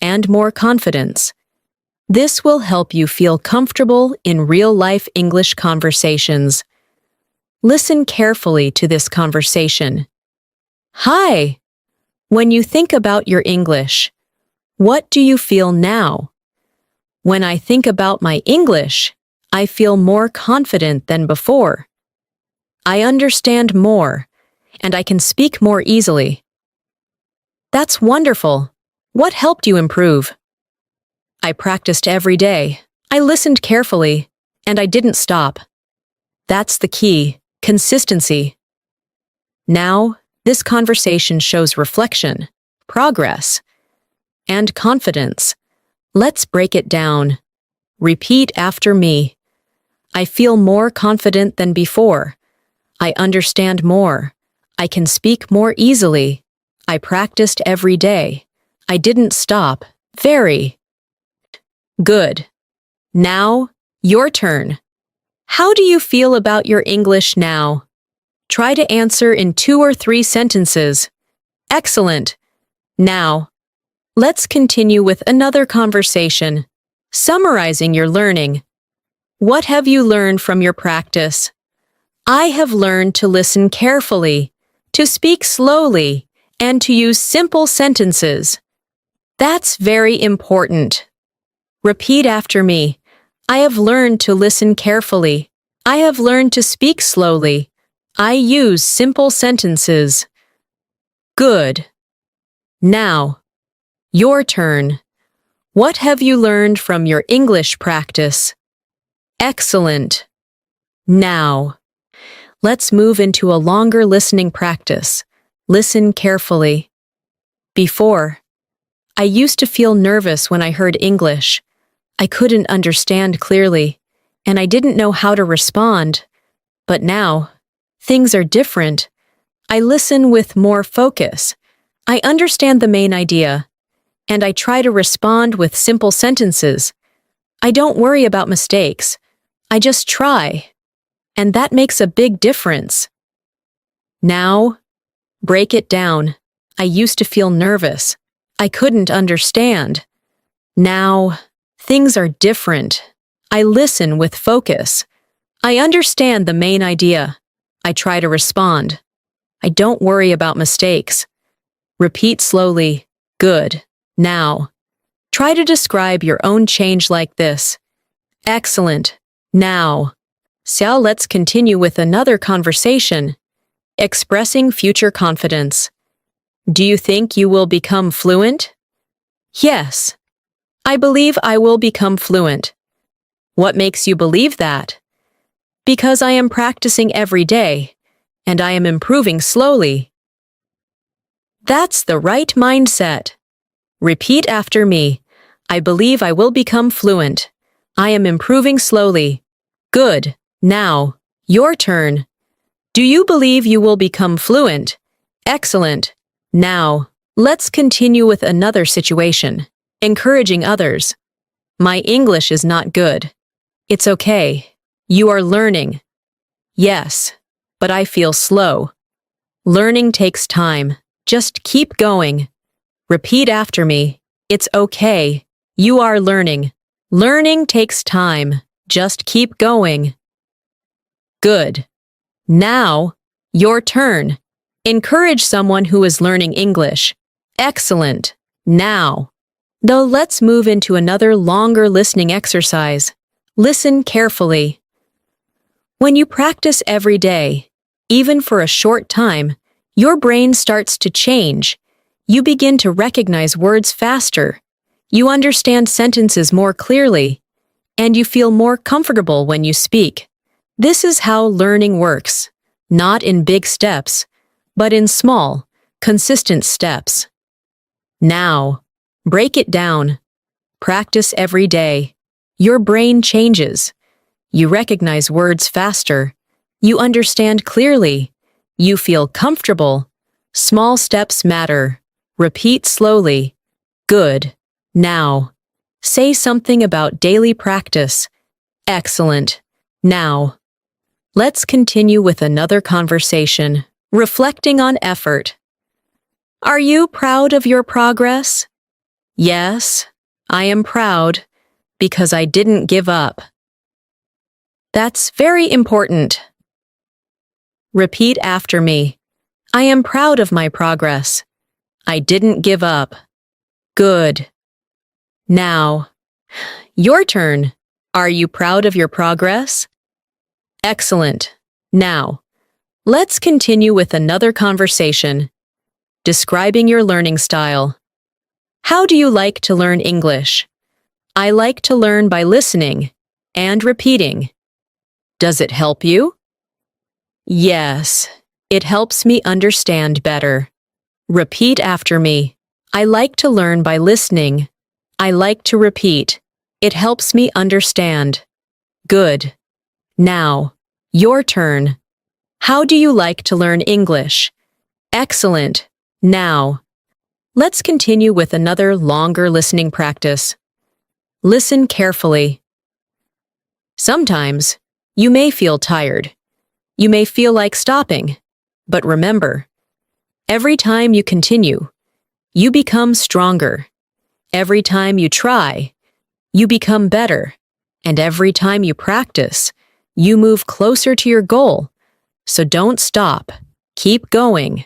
and more confidence. This will help you feel comfortable in real-life English conversations. Listen carefully to this conversation. Hi! When you think about your English, what do you feel now? When I think about my English, I feel more confident than before. I understand more, and I can speak more easily. That's wonderful. What helped you improve? I practiced every day. I listened carefully, and I didn't stop. That's the key, consistency. Now, this conversation shows reflection, progress, and confidence. Let's break it down. Repeat after me. I feel more confident than before. I understand more. I can speak more easily. I practiced every day. I didn't stop. Very good. Now, your turn. How do you feel about your English now? Try to answer in 2 or 3 sentences. Excellent. Now, let's continue with another conversation, summarizing your learning. What have you learned from your practice? I have learned to listen carefully, to speak slowly, and to use simple sentences. That's very important. Repeat after me. I have learned to listen carefully. I have learned to speak slowly. I use simple sentences. Good. Now, your turn. What have you learned from your English practice? Excellent. Now, let's move into a longer listening practice. Listen carefully. Before, I used to feel nervous when I heard English. I couldn't understand clearly, and I didn't know how to respond. But now, things are different. I listen with more focus. I understand the main idea, and I try to respond with simple sentences. I don't worry about mistakes. I just try. And that makes a big difference. Now, break it down. I used to feel nervous. I couldn't understand. Now, things are different. I listen with focus. I understand the main idea. I try to respond. I don't worry about mistakes. Repeat slowly. Good. Now. Try to describe your own change like this. Excellent. Now. So let's continue with another conversation. Expressing future confidence. Do you think you will become fluent? Yes. I believe I will become fluent. What makes you believe that? Because I am practicing every day, and I am improving slowly. That's the right mindset. Repeat after me. I believe I will become fluent. I am improving slowly. Good. Now, your turn. Do you believe you will become fluent? Excellent. Now, let's continue with another situation. Encouraging others. My English is not good. It's okay. You are learning. Yes, but I feel slow. Learning takes time. Just keep going. Repeat after me. It's okay. You are learning. Learning takes time. Just keep going. Good. Now, your turn. Encourage someone who is learning English. Excellent. Now. Now let's move into another longer listening exercise. Listen carefully. When you practice every day, even for a short time, your brain starts to change. You begin to recognize words faster. You understand sentences more clearly, and you feel more comfortable when you speak. This is how learning works, not in big steps, but in small, consistent steps. Now, break it down. Practice every day. Your brain changes. You recognize words faster. You understand clearly. You feel comfortable. Small steps matter. Repeat slowly. Good. Now. Say something about daily practice. Excellent. Now. Let's continue with another conversation. Reflecting on effort. Are you proud of your progress? Yes, I am proud because I didn't give up. That's very important. Repeat after me. I am proud of my progress. I didn't give up. Good. Now, your turn. Are you proud of your progress? Excellent. Now, let's continue with another conversation. Describing your learning style. How do you like to learn English? I like to learn by listening and repeating. Does it help you? Yes, it helps me understand better. Repeat after me. I like to learn by listening. I like to repeat. It helps me understand. Good. Now, your turn. How do you like to learn English? Excellent. Now, let's continue with another longer listening practice. Listen carefully. Sometimes, you may feel tired. You may feel like stopping. But remember, every time you continue, you become stronger. Every time you try, you become better. And every time you practice, you move closer to your goal. So don't stop. Keep going.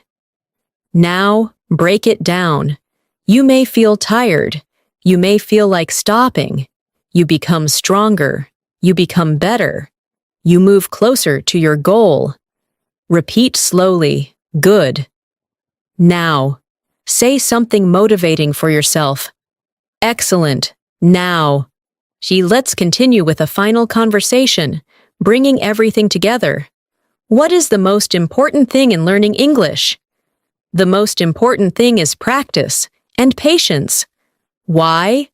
Now, break it down. You may feel tired. You may feel like stopping. You become stronger. You become better. You move closer to your goal. Repeat slowly. Good. Now, say something motivating for yourself. Excellent. Now. Let's continue with a final conversation, bringing everything together. What is the most important thing in learning English? The most important thing is practice and patience. Why?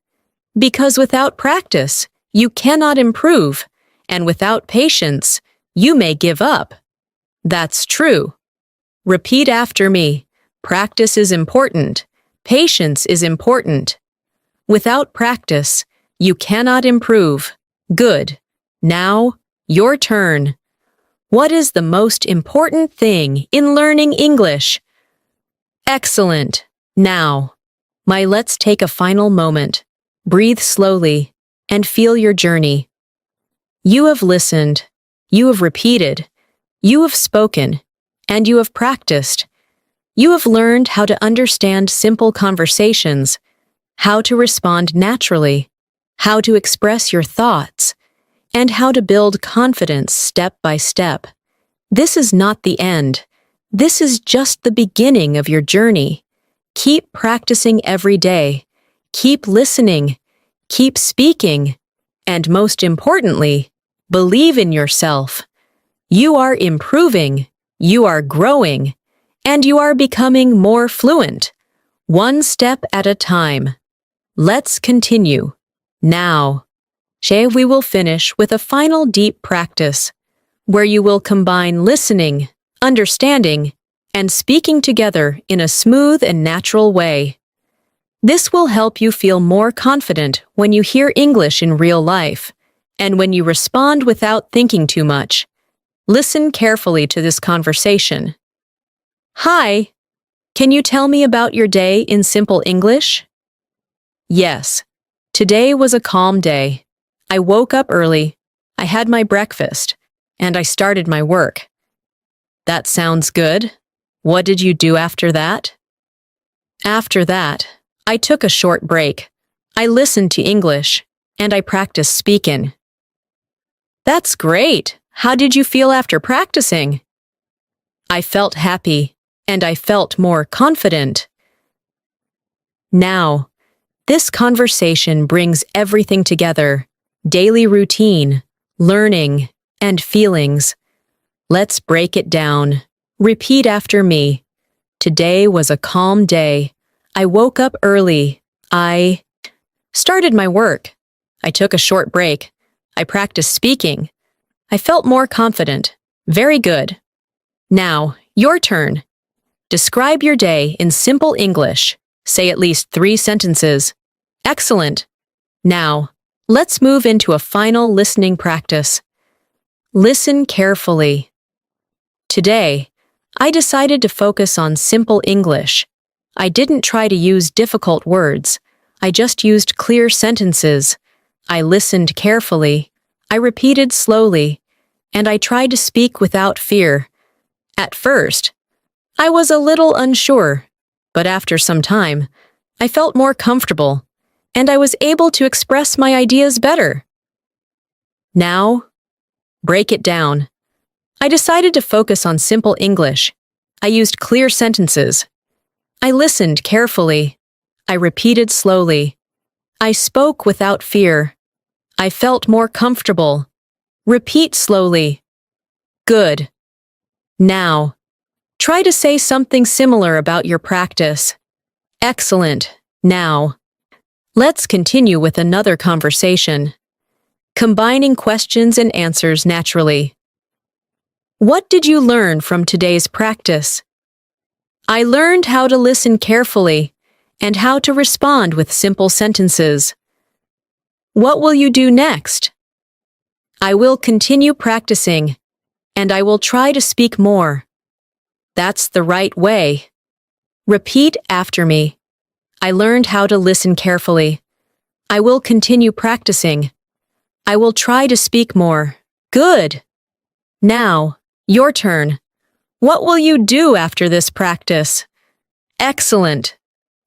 Because without practice, you cannot improve, and without patience, you may give up. That's true. Repeat after me. Practice is important. Patience is important. Without practice, you cannot improve. Good. Now, your turn. What is the most important thing in learning English? Excellent. Now, let's take a final moment. Breathe slowly and feel your journey. You have listened, you have repeated, you have spoken, and you have practiced. You have learned how to understand simple conversations, how to respond naturally, how to express your thoughts, and how to build confidence step by step. This is not the end. This is just the beginning of your journey. Keep practicing every day. Keep listening. Keep speaking. And most importantly, believe in yourself. You are improving. You are growing. And you are becoming more fluent. One step at a time. Let's continue. Now, we will finish with a final deep practice, where you will combine listening, understanding, and speaking together in a smooth and natural way. This will help you feel more confident when you hear English in real life, and when you respond without thinking too much. Listen carefully to this conversation. Hi, can you tell me about your day in simple English? Yes, today was a calm day. I woke up early, I had my breakfast, and I started my work. That sounds good. What did you do after that? After that, I took a short break. I listened to English, and I practiced speaking. That's great. How did you feel after practicing? I felt happy, and I felt more confident. Now, this conversation brings everything together: daily routine, learning, and feelings. Let's break it down. Repeat after me. Today was a calm day. I woke up early. I started my work. I took a short break. I practiced speaking. I felt more confident. Very good. Now, your turn. Describe your day in simple English. Say at least 3 sentences. Excellent. Now, let's move into a final listening practice. Listen carefully. Today, I decided to focus on simple English. I didn't try to use difficult words. I just used clear sentences. I listened carefully. I repeated slowly. And I tried to speak without fear. At first, I was a little unsure, but after some time, I felt more comfortable, and I was able to express my ideas better. Now, break it down. I decided to focus on simple English. I used clear sentences. I listened carefully. I repeated slowly. I spoke without fear. I felt more comfortable. Repeat slowly. Good. Now, try to say something similar about your practice. Excellent. Now, let's continue with another conversation. Combining questions and answers naturally. What did you learn from today's practice? I learned how to listen carefully and how to respond with simple sentences. What will you do next? I will continue practicing, and I will try to speak more. That's the right way. Repeat after me. I learned how to listen carefully. I will continue practicing. I will try to speak more. Good. Now, your turn. What will you do after this practice? Excellent.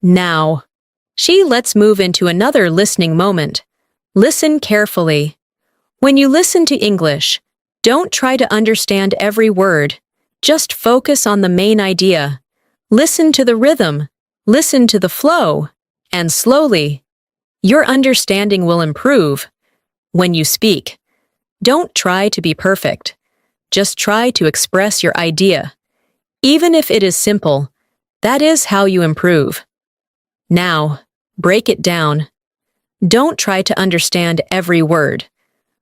Now, let's move into another listening moment. Listen carefully. When you listen to English, don't try to understand every word. Just focus on the main idea. Listen to the rhythm. Listen to the flow. And slowly, your understanding will improve. When you speak, don't try to be perfect. Just try to express your idea. Even if it is simple, that is how you improve. Now, break it down. Don't try to understand every word.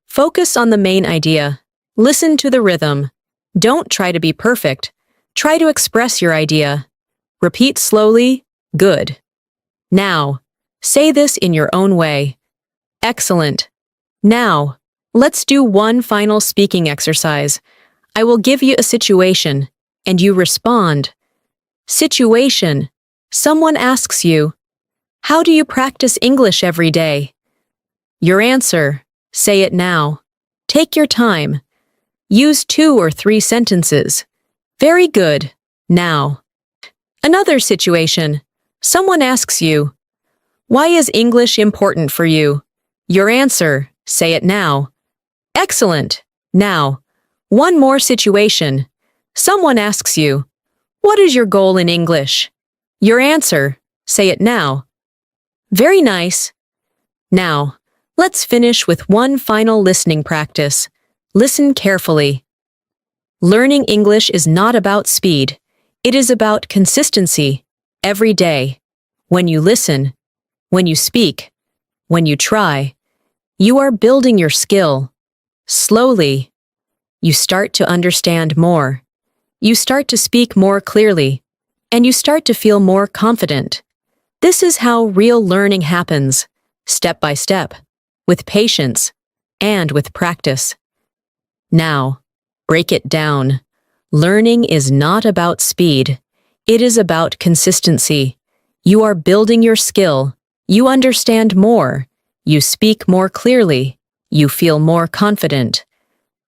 Focus on the main idea. Listen to the rhythm. Don't try to be perfect. Try to express your idea. Repeat slowly. Good. Now, say this in your own way. Excellent. Now, let's do one final speaking exercise. I will give you a situation, and you respond. Situation. Someone asks you, "How do you practice English every day?" Your answer. Say it now. Take your time. Use 2 or 3 sentences. Very good. Now. Another situation. Someone asks you, "Why is English important for you?" Your answer. Say it now. Excellent. Now. One more situation. Someone asks you, "What is your goal in English?" Your answer. Say it now. Very nice. Now, let's finish with one final listening practice. Listen carefully. Learning English is not about speed. It is about consistency. Every day. When you listen, when you speak, when you try, you are building your skill. Slowly, you start to understand more. You start to speak more clearly, and you start to feel more confident. This is how real learning happens, step by step, with patience, and with practice. Now, break it down. Learning is not about speed. It is about consistency. You are building your skill. You understand more. You speak more clearly. You feel more confident.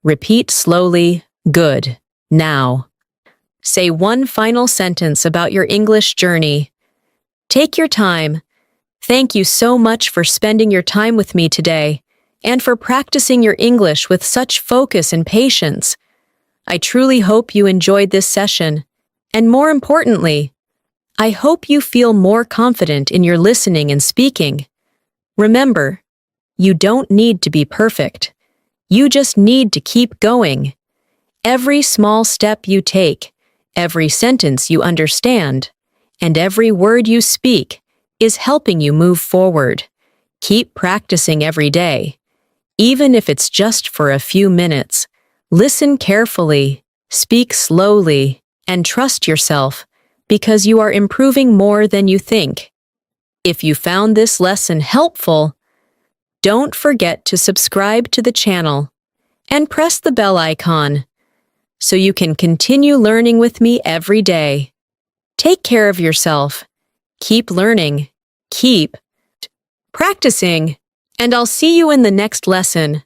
Repeat slowly. Good. Now. Say one final sentence about your English journey. Take your time. Thank you so much for spending your time with me today and for practicing your English with such focus and patience. I truly hope you enjoyed this session, and more importantly, I hope you feel more confident in your listening and speaking. Remember, you don't need to be perfect. You just need to keep going. Every small step you take, every sentence you understand, and every word you speak is helping you move forward. Keep practicing every day. Even if it's just for a few minutes, listen carefully, speak slowly, and trust yourself, because you are improving more than you think. If you found this lesson helpful, don't forget to subscribe to the channel and press the bell icon so you can continue learning with me every day. Take care of yourself. Keep learning. Keep practicing. And I'll see you in the next lesson.